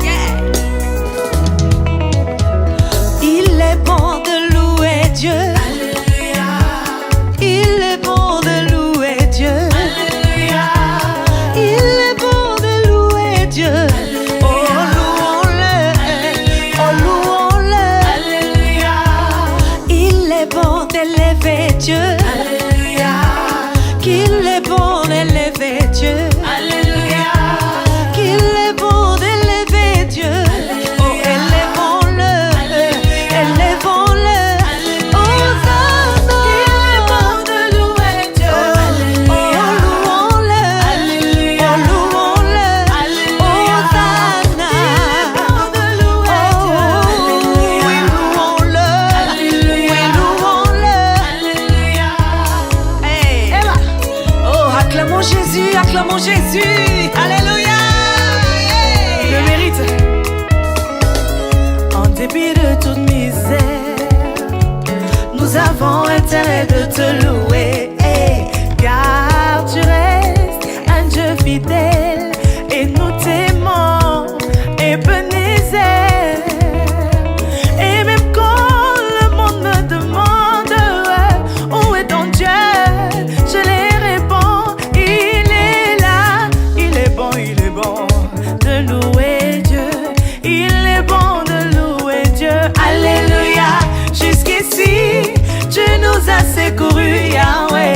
Yeah. Il est bon de louer Dieu. Alléluia. Il est bon de louer Dieu. Alléluia. Il est bon de louer Dieu. Dieu, alléluia, qu'il est bon d'élever Dieu, alléluia, qu'il est bon d'élever Dieu, alléluia. Oh, élevons-le, Hosanna, qu'il est bon de louer Dieu, alléluia, oh, louons-le, alléluia, oh, louons-le, alléluia, Hosanna, qu'il est bon de louer Dieu, alléluia, oui, louons-le, alléluia, oui, louons-le. Acclamons Jésus, acclamons Jésus, alléluia. Il le mérite. En dépit de toute misère, nous avons intérêt de te louer, car tu restes un Dieu fidèle et nous t'aimons, Ebenezer. Et même quand le monde me demande où est ton Dieu, je les réponds. De louer Dieu, il est bon de louer Dieu, alléluia. Jusqu'ici, tu nous as secourus, Yahweh.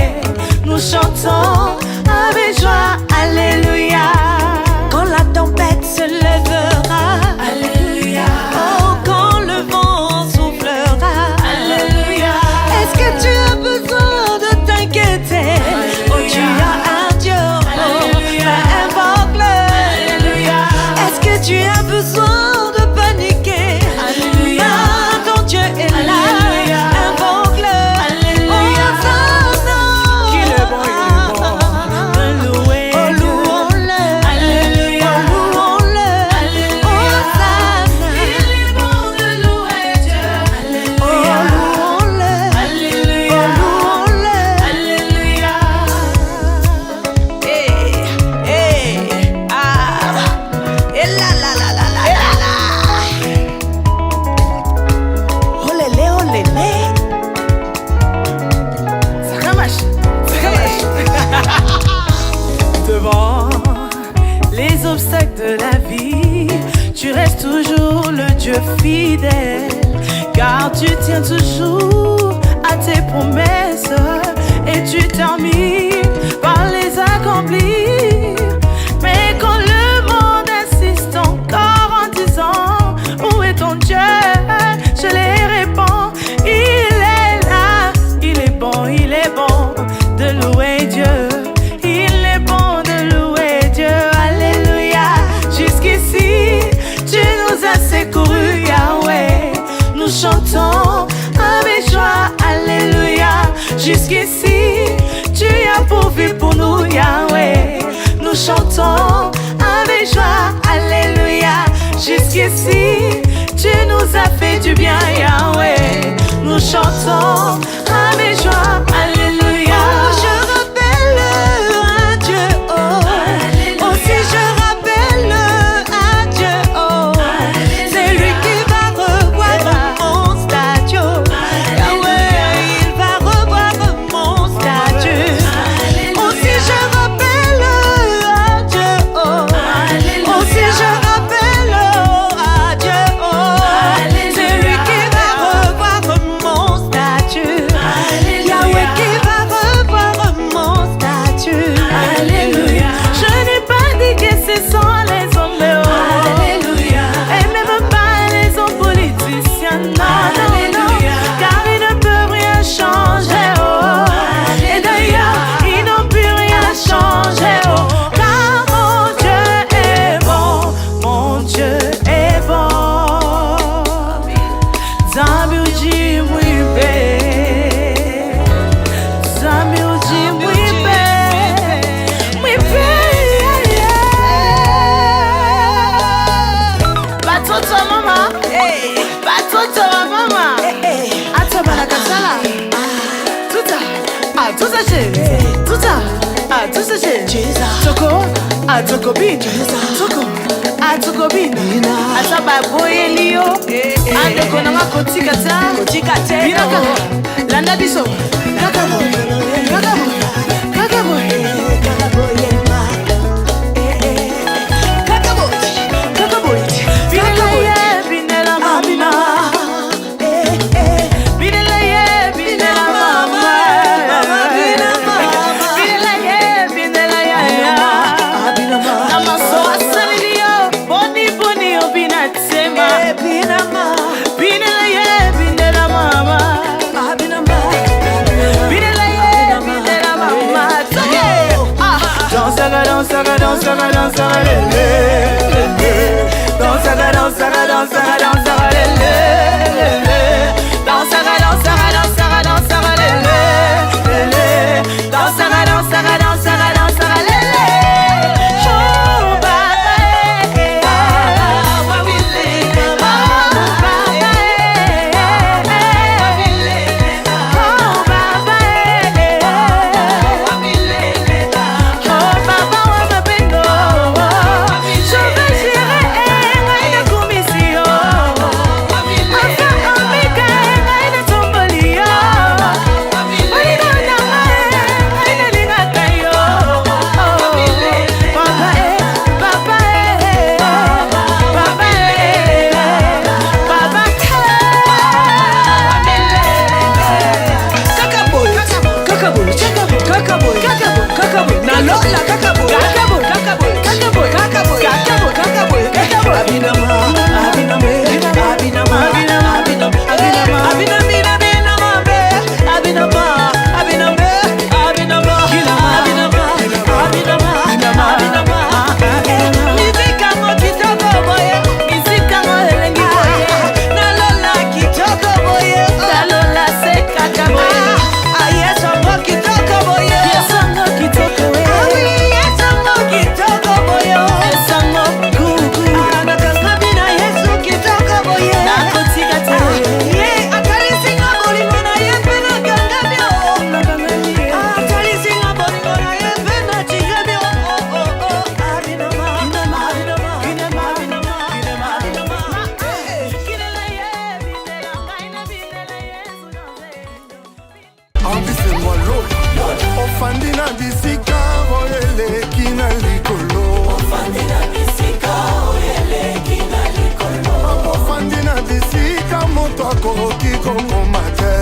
es fidèle, car tu tiens toujours à tes promesses et tu termines par les accomplir. Mais quand le monde insiste encore en disant où est ton Dieu, je les réponds, il est là, il est bon de louer Dieu. Il est bon de louer Dieu, alléluia. Jusqu'ici, tu nous as secourus, Yahweh. Nous chantons avec joie, alléluia. Jusqu'ici, tu as pourvu pour nous, Yahweh. Nous chantons avec joie, alléluia. Jusqu'ici, tu nous as fait du bien, Yahweh. Nous chantons avec joie, alléluia. Oh, je rappelle à Dieu, oh. Alléluia. Aussi je rappelle à Dieu, oh. C'est lui qui va revoir mon statut. Yahweh, il va revoir mon statut. Aussi je rappelle à Dieu, oh. Aussi je rappelle à Dieu, oh. C'est lui qui va revoir mon statut. Yahweh qui va revoir mon statut. Alléluia. Je n'ai pas dit que ce sont les hommes, oh. Alléluia. Et même pas les hommes politiciens, non, non, non. Car ils ne peuvent rien changer, oh. Et d'ailleurs, ils n'ont pu rien changer, oh. Car mon Dieu est bon, mon Dieu est bon. Zambi uji mwibe, Zambi uji mwibe, mwibe, batoto mama, batoto mama, ata barakasala, tuta chérie, tuta chérie, toko bin, toko bin, ata baboye liyo, ande konanga kotika te, binaka, landa biso, kakabo, Ofandi na okoki kokoma te.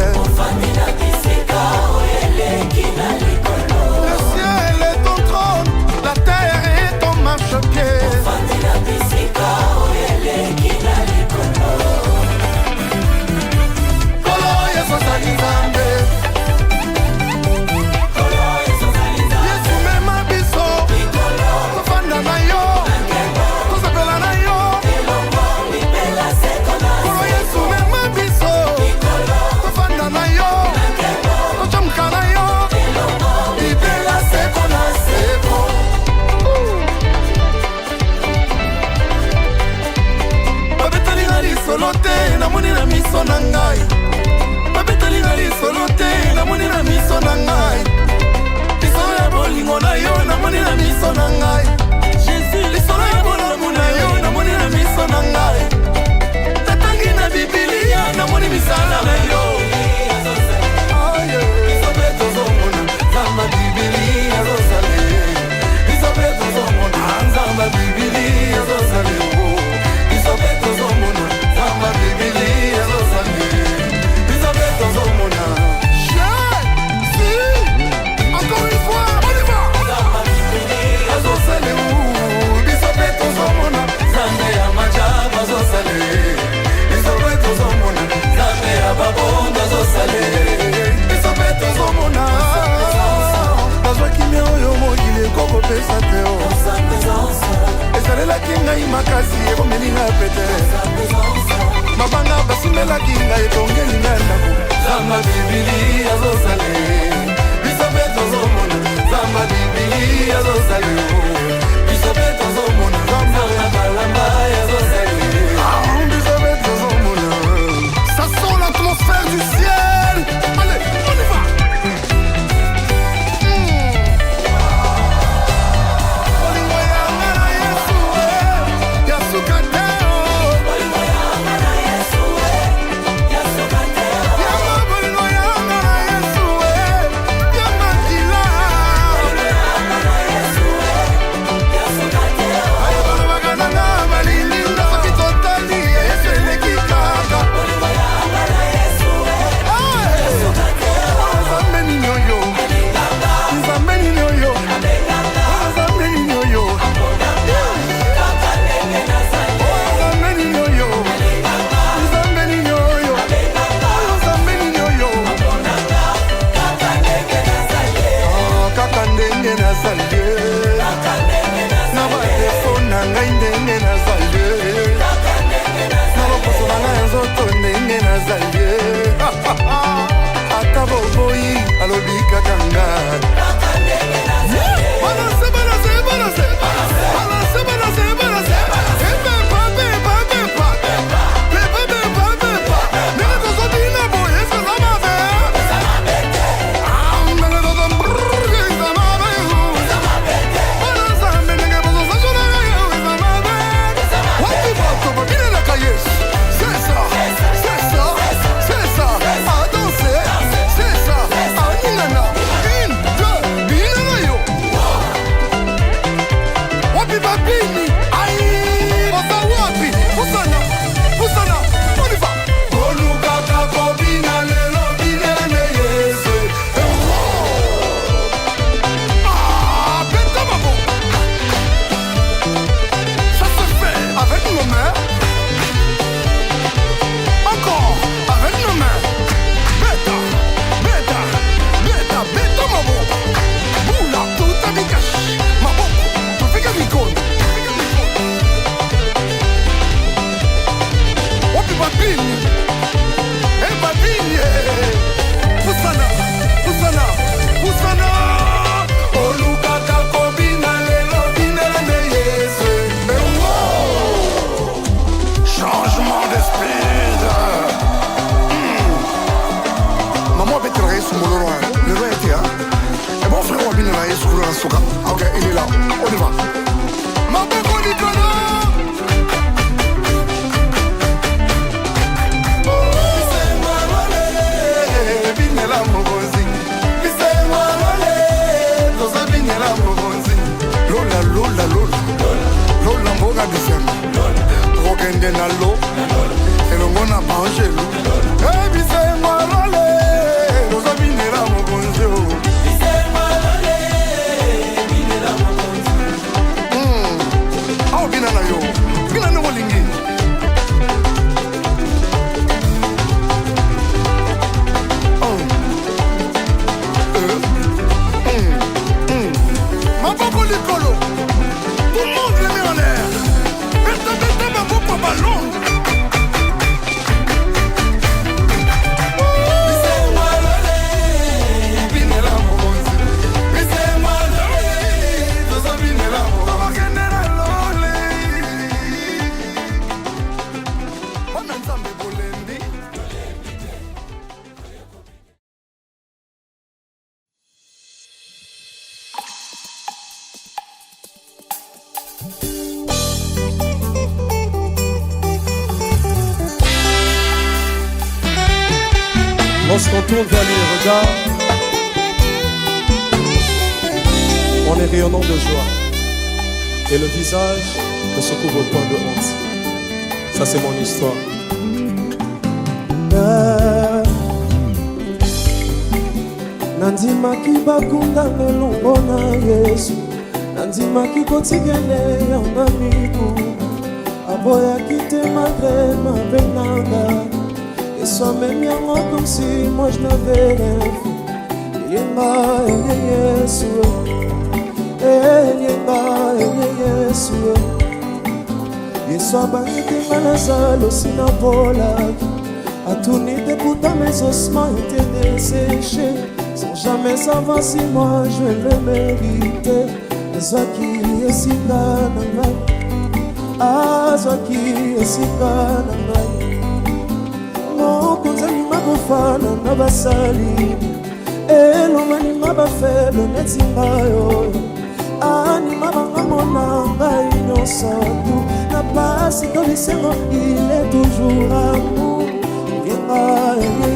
Le ciel est ton trône, la terre est ton marchepied. Kolo Yesu azali Nzambe. Yesu mema biso tofanda na yo, tosepela na yo. Kolo Yesu mema biso tofanda na yo, tochamuka na yo. Libela seko na seko. Babetali nga lisolo te, namoni na miso na ngai. Babetali nga lisolo te, namoni na miso na ngai. Lisolo ya bolingo na yo, namoni na miso na ngai. Lisolo ya bolamu na yo, namoni na miso na ngai. Tatangi na Bibilia, namoni misala na yo. Bibilia zozale, Isabeth zomona, Nzamba Bibilia zozale, Isabeth zomona, Nzamba Bibilia zozale, Isabeth zomona. Si, encore une fois, on y va. Nzamba Bibilia zozale, Isabeth zomona, Nzambe ya majaba zozale, Isabeth zomona, Nzambe ya babonga zozale, Isabeth zomona. Kimia oyo mokili ekokopesa te o ezalelaki ngai makasi ekomelinga pete mabanga basimelaki ngai etongeli ngai ndako. Nzamba Bibilia azozale, Bisobe tozomona, Nzamba Bibilia azozale, Bisobe tozomona, Nzamba balamba azozale, Bisobe tozomona. Ça sent l'atmosphère du ciel. Allez, on y va. Ok, il est là, on y va. Maboko Nicolas. Lola mboga bisema rokende na lo elongo mpona mangelo ebisengo lole tozobinela mokonzi o awo bina na yo bina ndenge olingi maboko likolo tout le monde le met en l'air beta maboko ballon Lorsqu'on tourne vers lui les regards, on est rayonnant de joie. Et le visage ne se couvre point de honte. Ça c'est mon histoire. Nandimaki bakunda melongo na Yesu, nandimaki kotikele yanga miku, aboyaki te malgré ma benanga. Et soit même yango comme si moi je n'avais rien fait. Yenga Yesu, yenga Yesu. Yesu abangaki manazalo sina volaki. Atunite pourtant mes ossements étaient desséchés. Sans jamais savoir si moi je le méritais. Azaki esika nangai, azaki esika nangai. Mokonzi makofana na basali, elongani mabafele neti ngayo. Anima bangamona ngai nyonso tu, na pasi to bisengo il est toujours amour. Yenga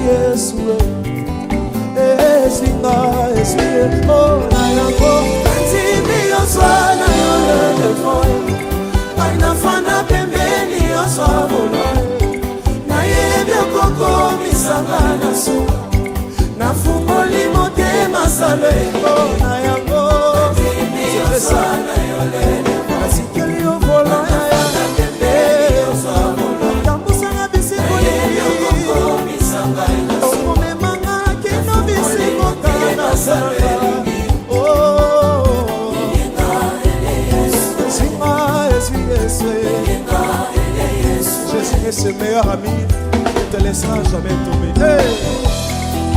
Yesu, esinga esie ona yango. Nandimi yoswana yolele foye, ainafana pembeni yoswabona. Nayebi okokomisa na suka, nafungoli motema sale na yango. Nandimi yoswana yolele foye, nasikeli ovola ya yango. Tambusanga bisiko yebi okokomisa na suka, okomemanga kino bisiko kana sale. Jésus est ce meilleur ami, ne te laissera jamais tomber. Hey!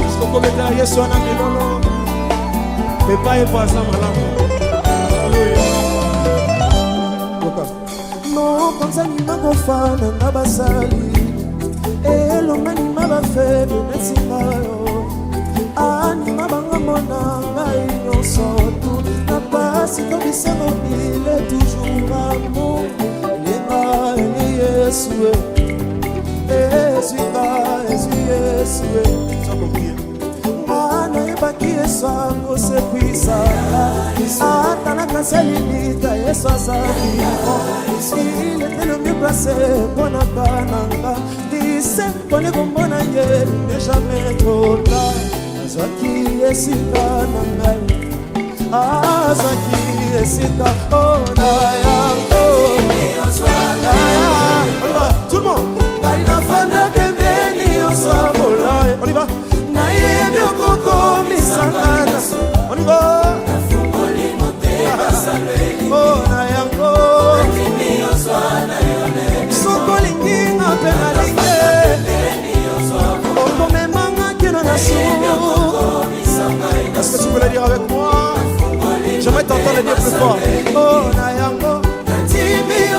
Jusqu'au commentaire, Yesu ana milolo, pepa et poisson malamu. Alléluia. Non, comme ça ni ma gofana na basali, elongani mabafele nesimayo. Anima bangamona ngai nyonso tu, na pasi to bisengo il est toujours amour. Yesu, Yesu, Mana ebaki Yesu akosekwisa, Atana kasalilita Yesu azali. Il était le mieux placé pour na kananga. Dise pone kombona ye ne jamais trop tard. Azaki esika nangai, azaki esika ona yango. Tout le monde. On y va. On y va. Oh, nayango. Sokolingi na penalite. Okomemanga kino na su. Est-ce que tu peux le dire avec moi? J'aimerais t'entendre le dire plus fort. Oh, nayango.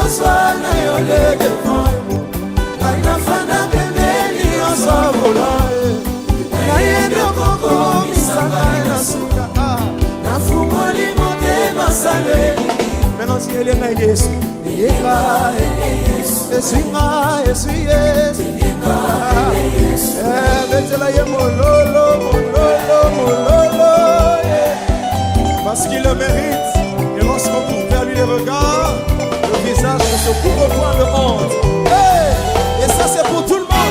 Oswana yole de moi, ainafana pembeni osabola. Nayebi okokomisa na suka, nafungoli motema sale. Maintenant si elle est Yesu, yenga esinga Yesu Yesu. Betela ye mololo, mololo, mololo. Parce qu'il le mérite, et lorsqu'on tourne vers lui les regards, le visage ne se couvre point de honte. Hey! Et ça c'est pour tout le monde.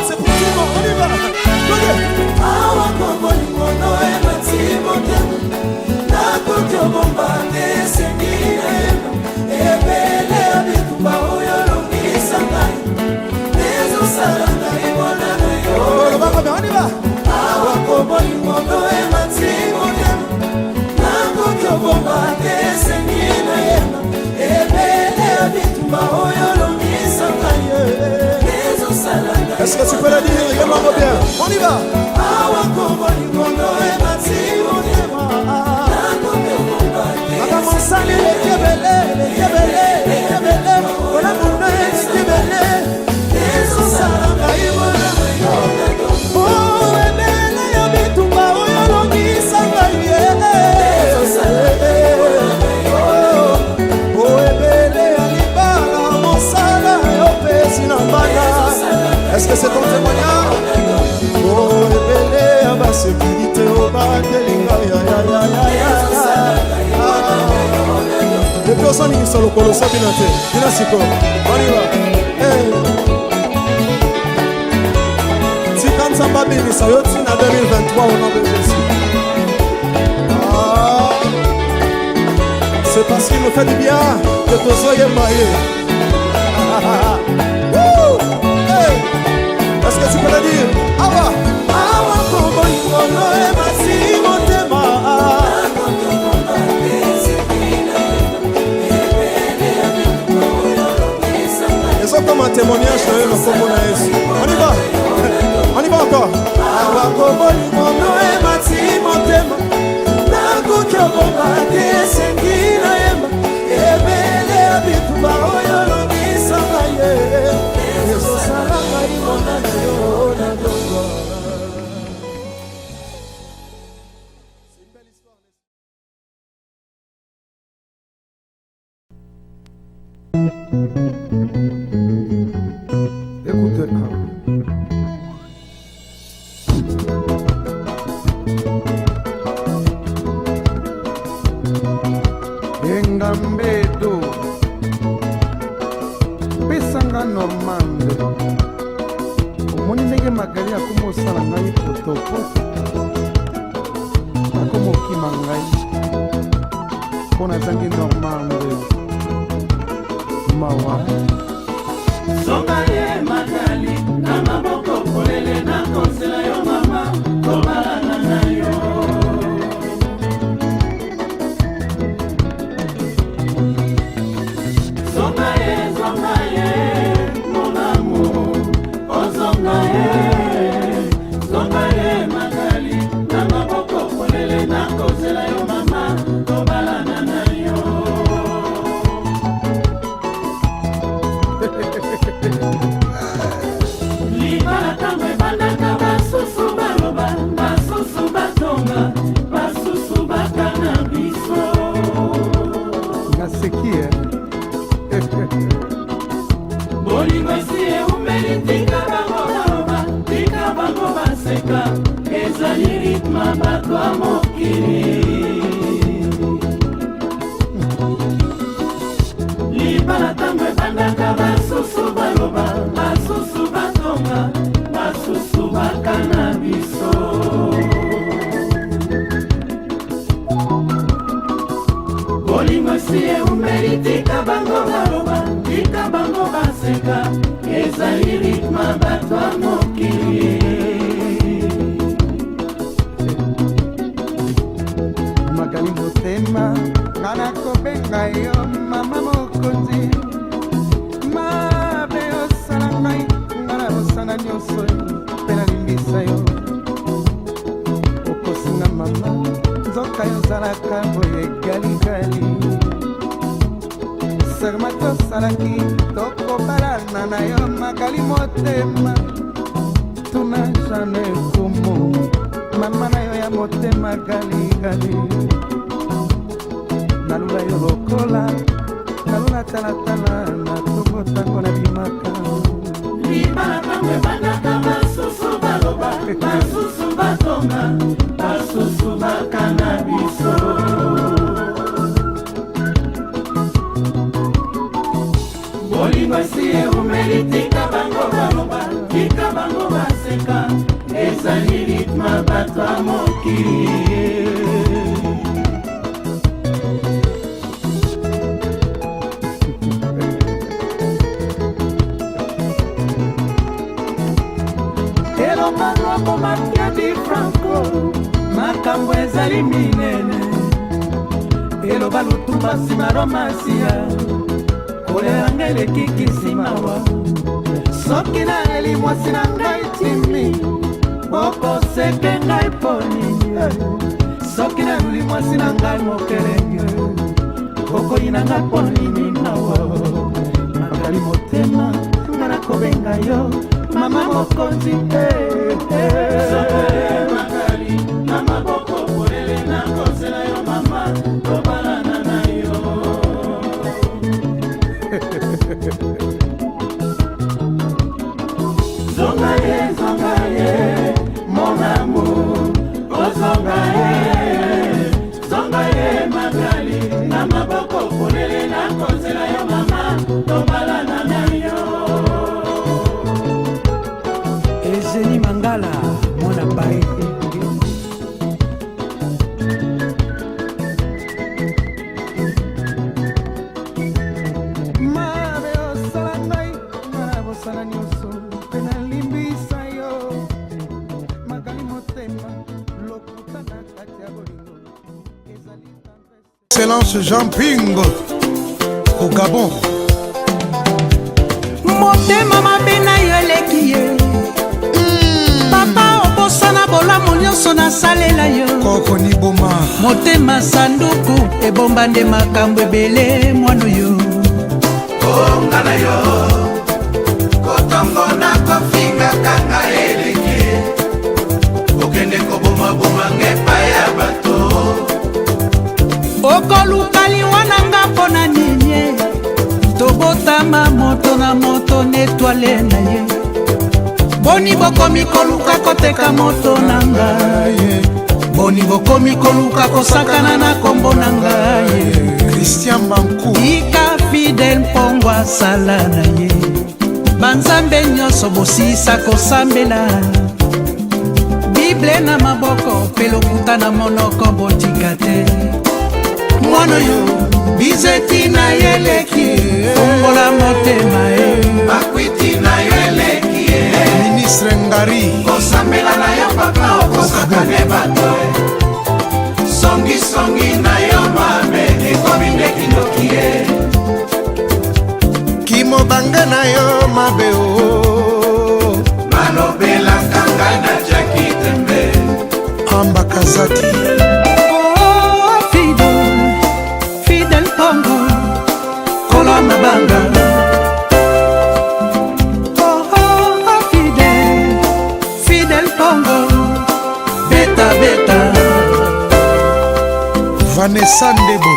peux le dire, regarde-moi bien. On y va. Est-ce que c'est ton témoignage? Oh, ébélé, à ma sécurité, au bas de l'Inga, les personnes qui sont au colossal, on y va. Si quand ça va bien, ça y est, en 2023, au nom de Jésus. C'est parce qu'il nous fait du bien que tu sois marié. Est-ce que tu peux le dire? Awa kobo ikono emasi motema. Ils sont comme un témoignage de le combo na Yesu. On y va. On y va encore. Awa kobo ikono emasi motema. Nago kyobonga kesengi na yema. Ebele abituba oyo longisa maye. Yesu salama imona na yo na dongo. Écoutez là. Engambedo pesanga normande omoni ndenge magali akomosala ngai potopoto akomokima ngai mpo nazangi normande mawa zonga ye magali na maboko polele na konsela yo mama kobalana na yo zonga ye mon amour oh zonga ye magali na maboko polele na konsela yo mama kobalana na yo libala tango ebandaka basusu baloba basusu batonga basusu bakana biso naseki bolingo esi eumeli tika bango baloba tika bango baseka ezali ritme bato ya mokili libala tango ebandaka basusu baloba basusu batonga basusu bakana biso bolingo esi eumeli tika bango baloba tika bango baseka ezali ritme bato ya mokili magali motema ngana kobenga yo mama mokonzi mabe osala ngai ngana osana nyonso mpe nalimbisa yo okosinga mama nzoka yo ozalaka boye galigali serma tosalaki tokobalana na yo magali motema tuna jane komo mama na yo ya motema galigali nalula yo lokola nalula talatala na tongo tango na bimaka libala tango ebandaka basusu baloba basusu batonga basusu bakana biso bolingo esi eumeli tika bango baloba tika bango baseka ezali ritme bato ya mokili elombanwako makia di franco makambo ezali minene eloba lutumba nsima romasia kolela ngai lekiki nsima wa soki naleli mwasi na ngai timi bokoseke ngai mpo nini soki naluli mwasi na ngai mokelenge bokoyi na ngai mpo nini nawo magali motema nga nakobenga yo mama mokonzi magali na maboko polele nakosela yo mama tobalana na yo zonga ye mon amour oh zonga ye magali na maboko polele nakosela yo mama tobalana na yo Ezeni Mangala mwana pai mabe osala ngai ngana bosala nyonso mpe nalimbisa yo magali motema lokuta na kati ya bolingo ezali Excellence Jean Pingo au Gabon. motema mabe na yo eleki ye papa obosana bolamu nyonso nasalela yo Koko ni boma motema sanduku ebomba nde makambo ebele mwana yo konga na yo kotongo na kofinga kanga eleki okende kobomaboma ngepa ya bato okoluka liwananga mpo na nini tobotama moto na moto netwale na ye boni bokomi koluka koteka moto na ngai boni bokomi koluka kosakana na kombo na ngai Christian Bankou ika Fidel Mpongo asala na ye banzambe nyonso bosisa kosambela bible na maboko mpe lokuta na monoko botika te mwana yo bizeti na ye eleki fongola motema ye bakwiti na yo eleki Ministre Ngari kosambela na yo papa okosakane bato songisongi na yo mabe ekomi nde kindoki ye Kimobanga na yo mabe o balobelaka ngai na jaki tembe Ambakazati oh Fidel Mpongo kola mabanga Fidel Mpongo beta Vanessa Ndebo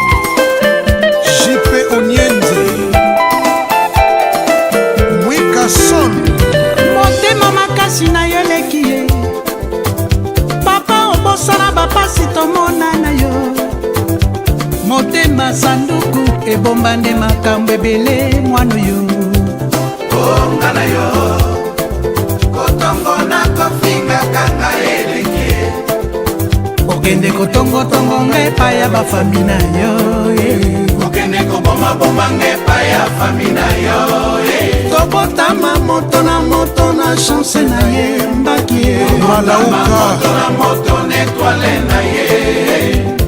JP Onienze Mwika Son motema makasi na yo eleki ye papa obosana bapasi tomona na yo motema sanduku ebomba nde makambo ebele mwana yo konga na yo kotongo na kofinga kanga eleki okende kotongotongo nga epai ya bafami na yo okende kobomaboma ngepa ya fami na yo tobotama moto na moto na chance na ye mbaki ye Malauka na moto netwale na ye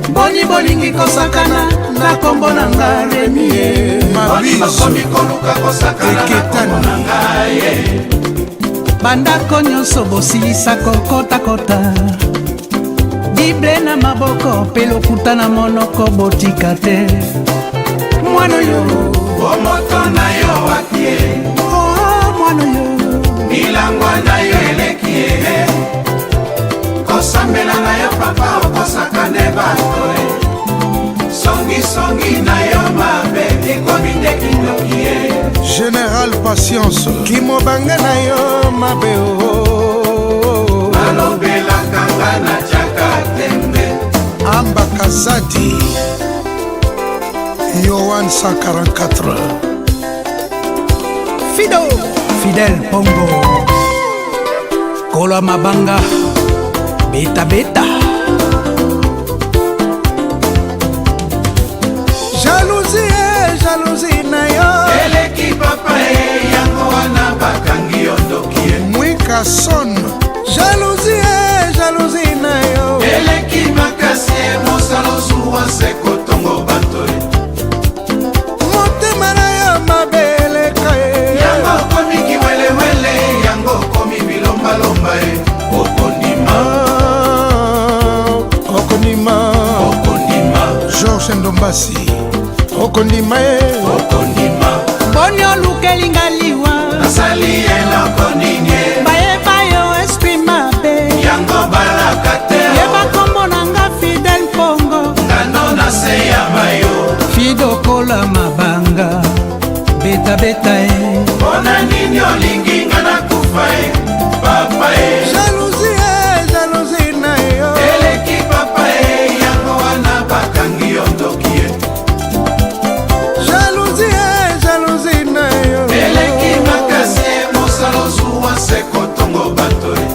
boni bolingi kosakana na kombo na nga remi ye bakomi koluka kosakana na kombo na ngai bandako nyonso bosilisa kokotakota bible na maboko mpe lokuta na monoko botika te mwana yo omoto na yo wakie mwana yo milangwa na yo eleki ye kosambela na yo papa okosakane bato songisongi na yo mabe ekomi nde kindoki ye Général Patience Kimobanga na yo mabe o balobelaka nga na jaka tembe Ambakazati Yohan 144 Fidel Mpongo kolwa mabanga beta jalousie na yo eleki papa ye yango wana bakangi yo ndoki ye Mwika Son jalousie na yo eleki makasi ye mosala zuwa se kotongo bato ye motema na yo mabe eleka ye yango okomi kiwele Patrice Ndombasi okondima ye okondima boni olukelinga liwa nasali eloko nini bayeba yo esprit mabe yango balaka te yeba kombo nanga Fidel Pongo ngano na se ya mayo Fidokola mabanga beta beta e mpona nini olingi nga na kufa e papa e jalousie na yo eleki papa e yango wana bakangi yo ndoki e jalousie na yo eleki makasi e mosalo zuwa se kotongo bato e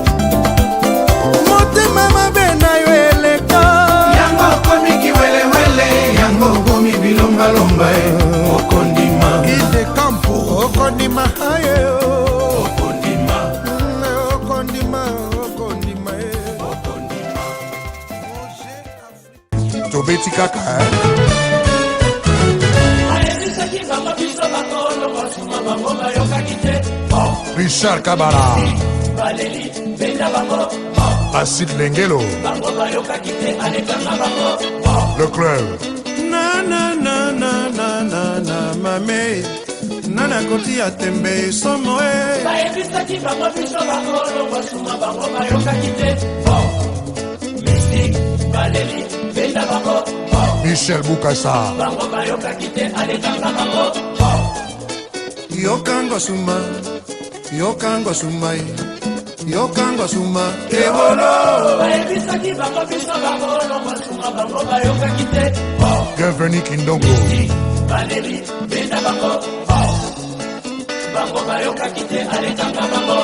motema mabe na yo eleka yango okomi kiwelewele yango okomi bilombalomba e okondima ide kampo okondima aye okondima okondima okondima e okondima tobeti kaka Richard Kabala Acide Lengelo Le club na na na na na na na mame nana koti ya tembe somo e baebisaki bango biso bakolo basuma bango bayokaki te mystique baleli benda bango Michel Boukassa bango bayokaki te alekanga bango yokango suma yokango sumai yokango suma ebolo baebisaki bango biso bakolo basuma bango bayokaki te Bienvenue Kindongo baleli benda bango bango bayokaki te alekanga bango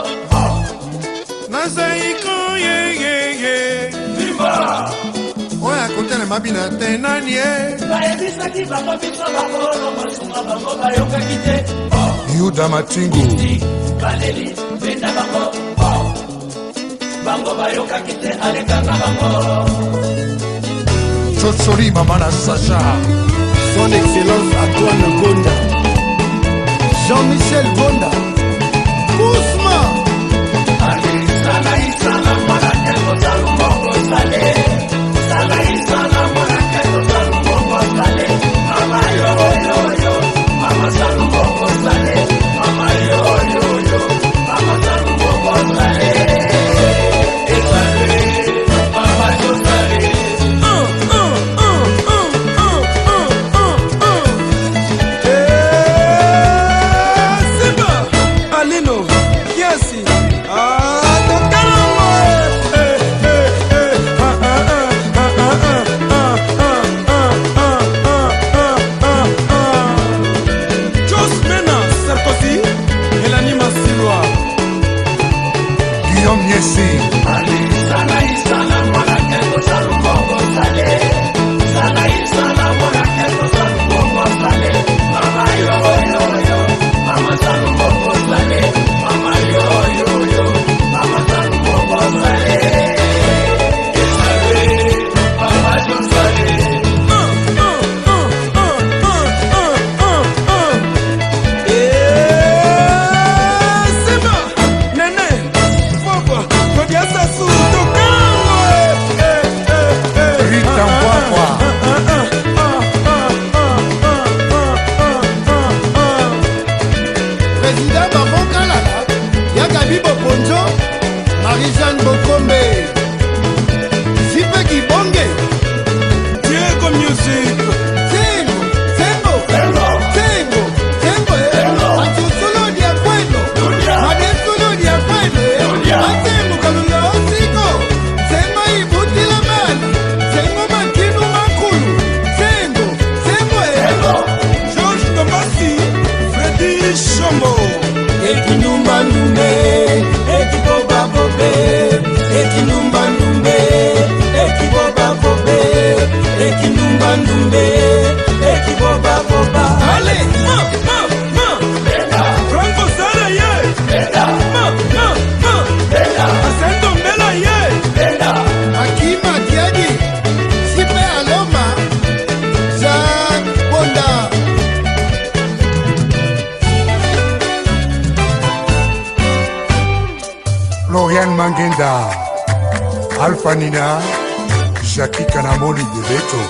nazaiko ye viva oya kotele mabina te nani e baebisaki bango biso bakolo basuma bango bayokaki te Yuda Matingu baleli benda bango bango bayokaki te alekanga bango Chotsori Mamana Sacha Son Excellence Antoine Gonda Jean-Michel Gonda Kousma Sana Maraketo Salmongo Sale Sana Maraketo Salmongo Sale Mama yo yo yo Mama Salmongo Sale Mama yo yo yo Mama Salmongo Sale Mama yo Sale Florian Mangenda, Alpha Nina, Jackie Kanamoni de Beto,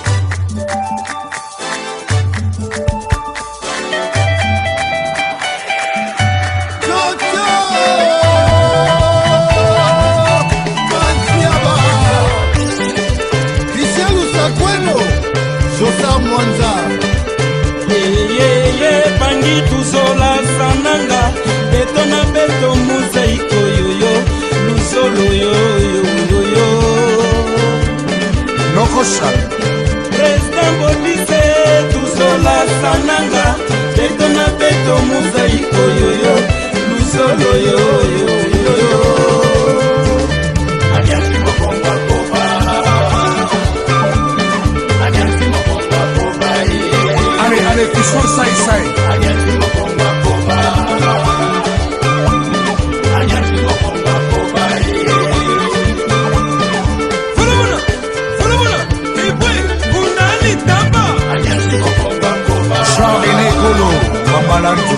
Kweno, Josar Mwanza. Bangi tuzola sananga, beto na beto mosaiko yoyo, lusolo yoyo. Nokosha. President Bolise tuzola sananga, beto na beto mosaiko yoyo, lusolo yoyo. Allez, tu sens ça et ça. Jean-René Golo, Mamalandu.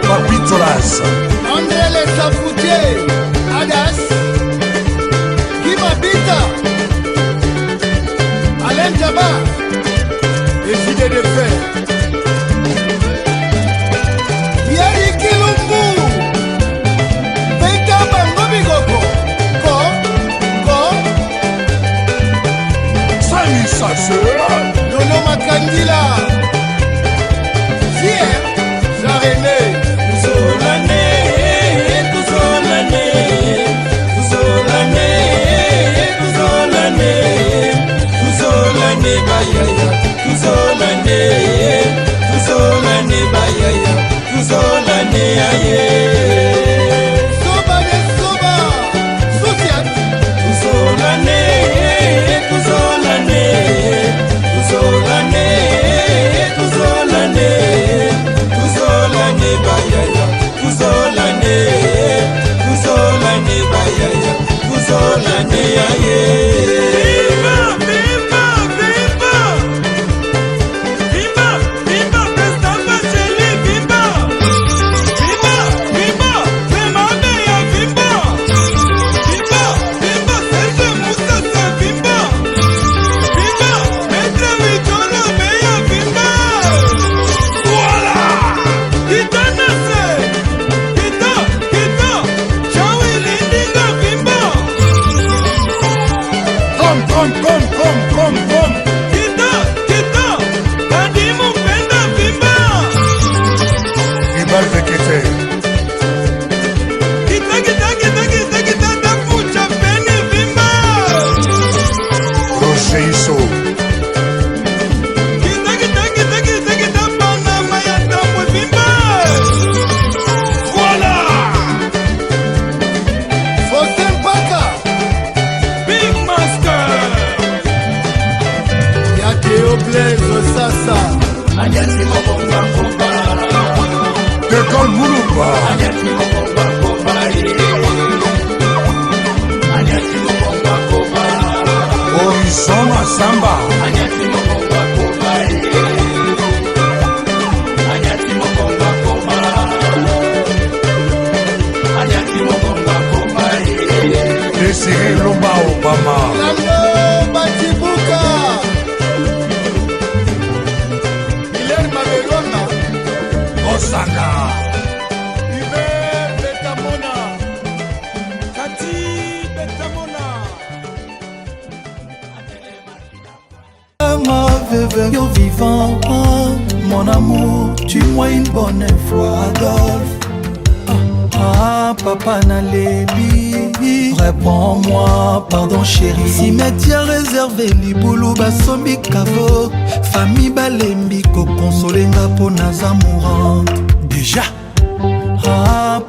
Papitolas. André les Safoutiers, Adas, Kimabita, Alain Djaba, décidé de faire. Yari Kilumbu, Beka Bangobi Goko, Samy Sasseur. Nono Makandila, Fier, Jean-René. Yo vivant, mon amour, tue-moi une bonne fois, Adolphe. Papa Nalébi, réponds-moi, pardon chérie. Cimetière réservé, Liboulou, Basombi, Kavo. Famille Balembi, Kokonsolenga, pour naza mourante. Déjà.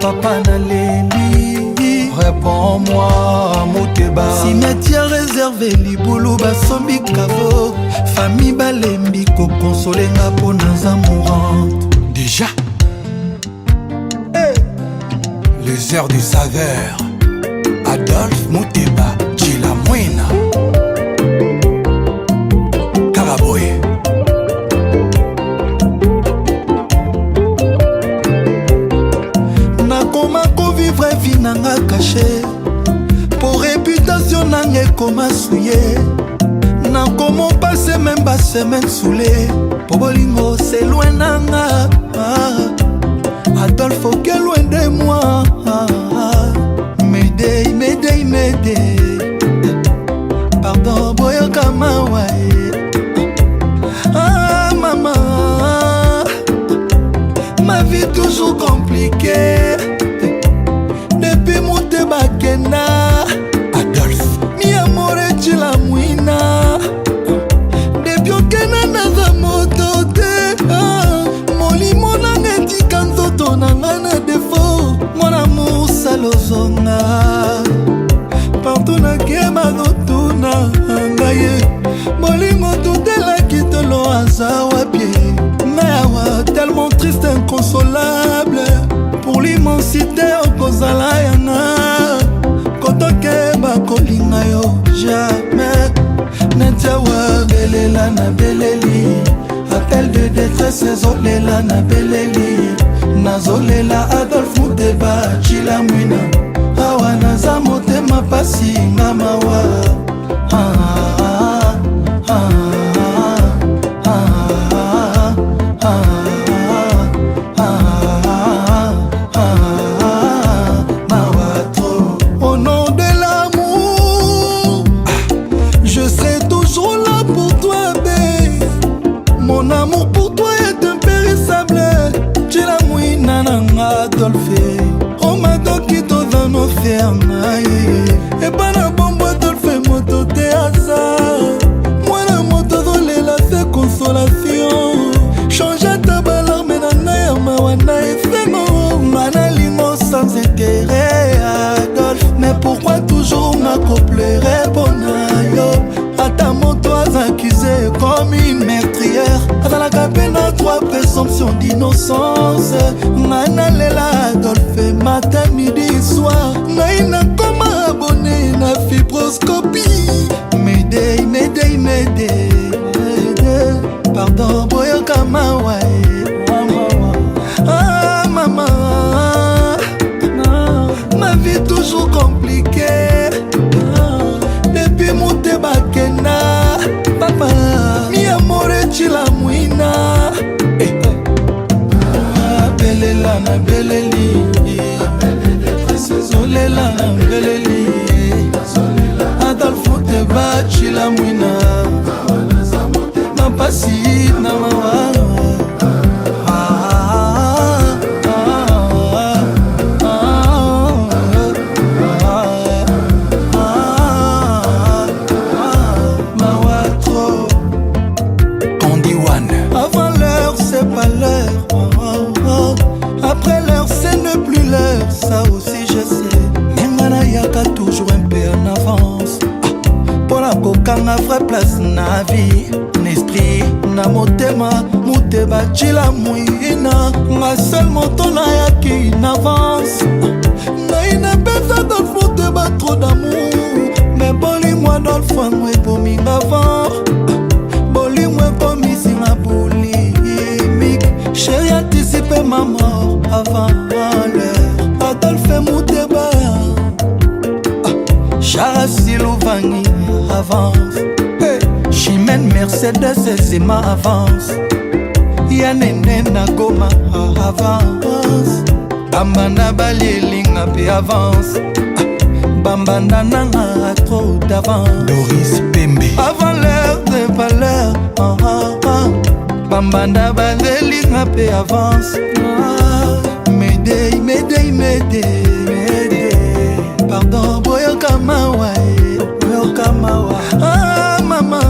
Papa Nalébi, réponds-moi, Moteba. Cimetière réservé, Liboulou, Basombi, Kavo. Famille Balembi, Kokonsolenga, pour naza mourante. Déjà. Les heures du saveur, Adolphe Moteba, Chilamwena, Karaboye. Nakoma ko vivre vie nanga caché, pour réputation nanga koma souillé. Nakoma passer même pas semaine soulé, pour bolingo c'est loin nanga. vie toujours compliquée. Depuis Motema Kena, Adolphe, mi amore chila muina. Depuis Okena naza moto te, molimo nanga tika nzoto nanga na défaut. Mon amour salozonga, partout na kema notuna ngaye. Molingo tutela kitolo azawa pie. Mais tellement triste, inconsolable. Pour l'immensité okozala yanga. Kotoke bakolinga yo jamais. Netiawa belela na beleli. Appel de détresse ezolela na beleli. Nazolela Adolphe Muteba chila mwina. Awa naza motema pasi ngamawa. Au nom de l'amour, je serai toujours là pour toi, babe. Mon amour pour toi est impérissable. Tu la mouina nanga Adolphe. Oh ma dokito dans nos fermes. Et pas la bombe Adolphe moto te asa. Moi la moto volée la fait consolation. Change ta balarme nana ya mawana efemo. Mana limo sans intérêt Adolphe. Mais pourquoi toujours m'accouplerait bonayo? À ta moto accusé comme une meurtrière. Dans la cabine à trois présomptions d'innocence. Mana lela Adolphe matin midi soir. Naina comme abonné na fibroscopie. Mayday, mayday, mayday. Pardon, boyo kamawa. Ah maman, ma vie toujours compliquée. Depuis Motema Kena, papa, mi amore chila muina. Belela na beleli, zolela na beleli. Adolphe Muteba chila muina. Napasi na mawa. Avant l'heure, c'est pas l'heure. Après l'heure, c'est ne plus l'heure. Ça aussi, je sais. Mengana yaka toujours un peu en avance. Pour la coca, ma vraie place na vie. N'esprit, na motema, Muteba chila mouina. Ma seule moto na yaki in avance. Na ina pesa Adolphe Muteba trop d'amour. Mais boli moi dans le fond, moi pour m'y avant. Boli moi pour m'y ma boulimique. Chérie anticipé ma mort avant l'heure. Adolphe Muteba Charassi Louvani avance. Hey. Chimène Mercedes Zema avance. Yanene Nagoma avance. Bambana Balielinga pe avance. Bambana Nanga a trop d'avance. Doris Pembe. Avant l'heure de valeur. Bambana Balielinga pe avance. Mayday, mayday, mayday, mayday. Pardon, boyo kamawa, boyo kamawa. Ah maman,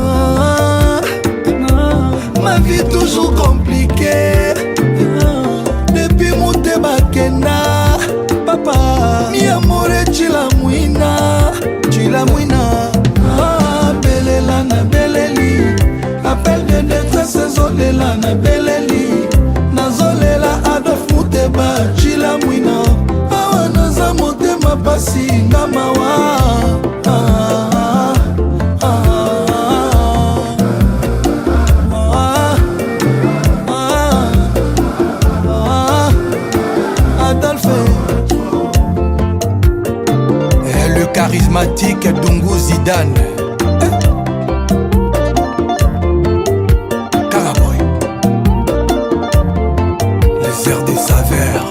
ma vie toujours compliquée. Depuis Motema Kena, papa, mi amore chila muina, chila muina. Ah belela na beleli, appel de détresse zolela na beleli. Nazolela Adolphe Muteba chila muina. Awa naza motema pasi ngamawa. Adolphe, le charismatique Dungu Zidane. Caraboy, les airs des saveurs.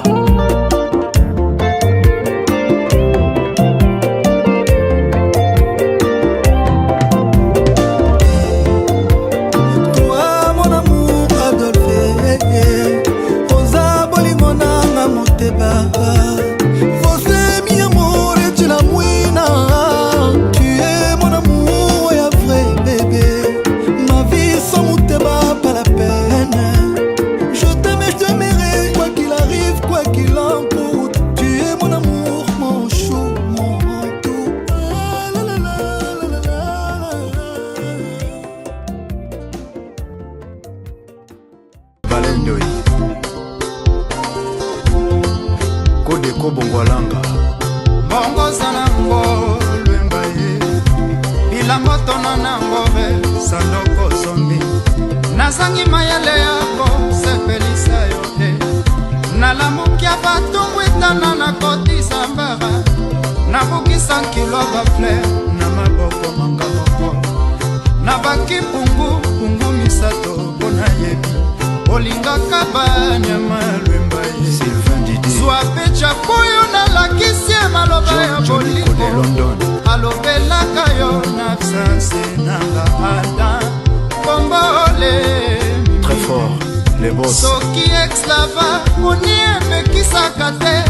Toi mon amour Adolphe, osa bolimo Marco Bongwalanga Bongo sanango lwemba ye Bila moto nanango re Sandoko zombi Nazangi mayele yako sepelisa yote Nalamukia batungu itana na koti sambara Nabukisa nkilo bafle na maboko manga moko Nabaki pungu misato bona yebi Olingaka banyama lwemba ye Sylvain Didier Zwa pecha puyo na lakisie maloba ya bolingo Alobelaka yo na absence nanga Adam Kombole Très fort, les boss Soki ex-lava Moni emekisaka te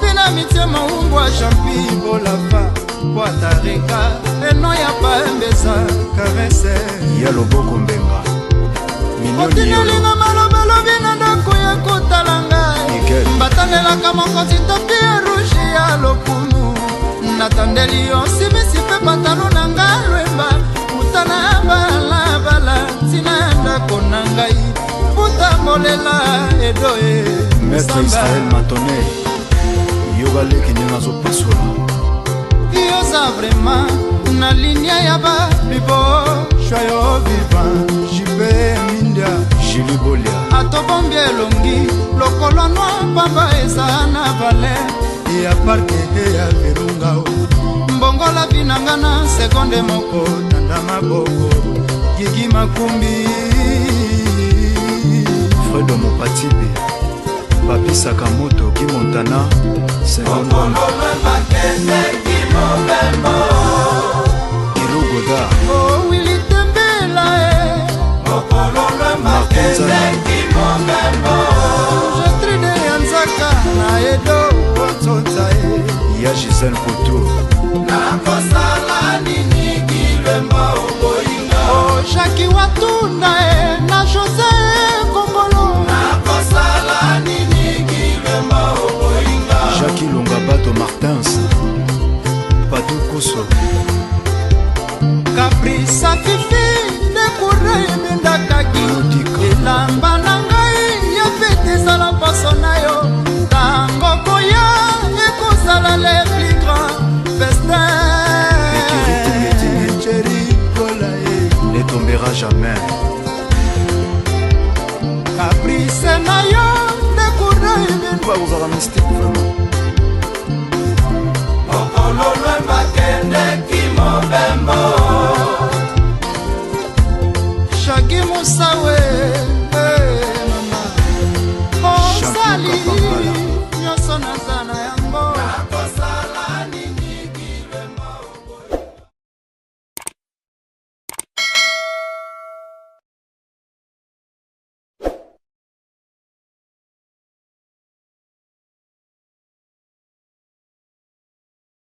Pina mitie maumbwa champi Bolava Boatareka Eno ya paembeza Karese Yalo Boko Mbenga Otinelinga malobelo bina ndako ya kotalanga Mbatanelaka mokonzi topi ya rouge ya lokumu Natandeli yo simisi pe pantalo nanga lwemba Utana bala Tina ndako nangai Puta molela edoe Maître Israël Matoné Yoga leki nyenga zo pasura Yoza vraiment Na linia ya ba Bibo Choyo vivant Jipe mindia Julie Bolia Atobombi elongi Lokolo noa pamba eza na vale Ya parke ya virunga Mbongola binangana sekonde moko Tanda maboko Gigi makumbi Fredo Mopatibi Papi Sakamoto Guy Montana Seconde Kilo Goda Oh Willy Tembela Jetride Yanzaka Na edo Otonza Ya Gisèle Couture Nakosala nini kilwemba uboinga Oh Jackie Watuna Na José Kongolo Nakosala nini kilwemba uboinga Jackie Longabato Martins Padou Koso Caprisa Fifi Dekure Mendakaki Elamba nangai Ya fete sala paso na yo Tango koya Ekosala les plus grands festins Chéri kola Ne tombera jamais Caprice na yo Dekure Mendakaki Mystique vraiment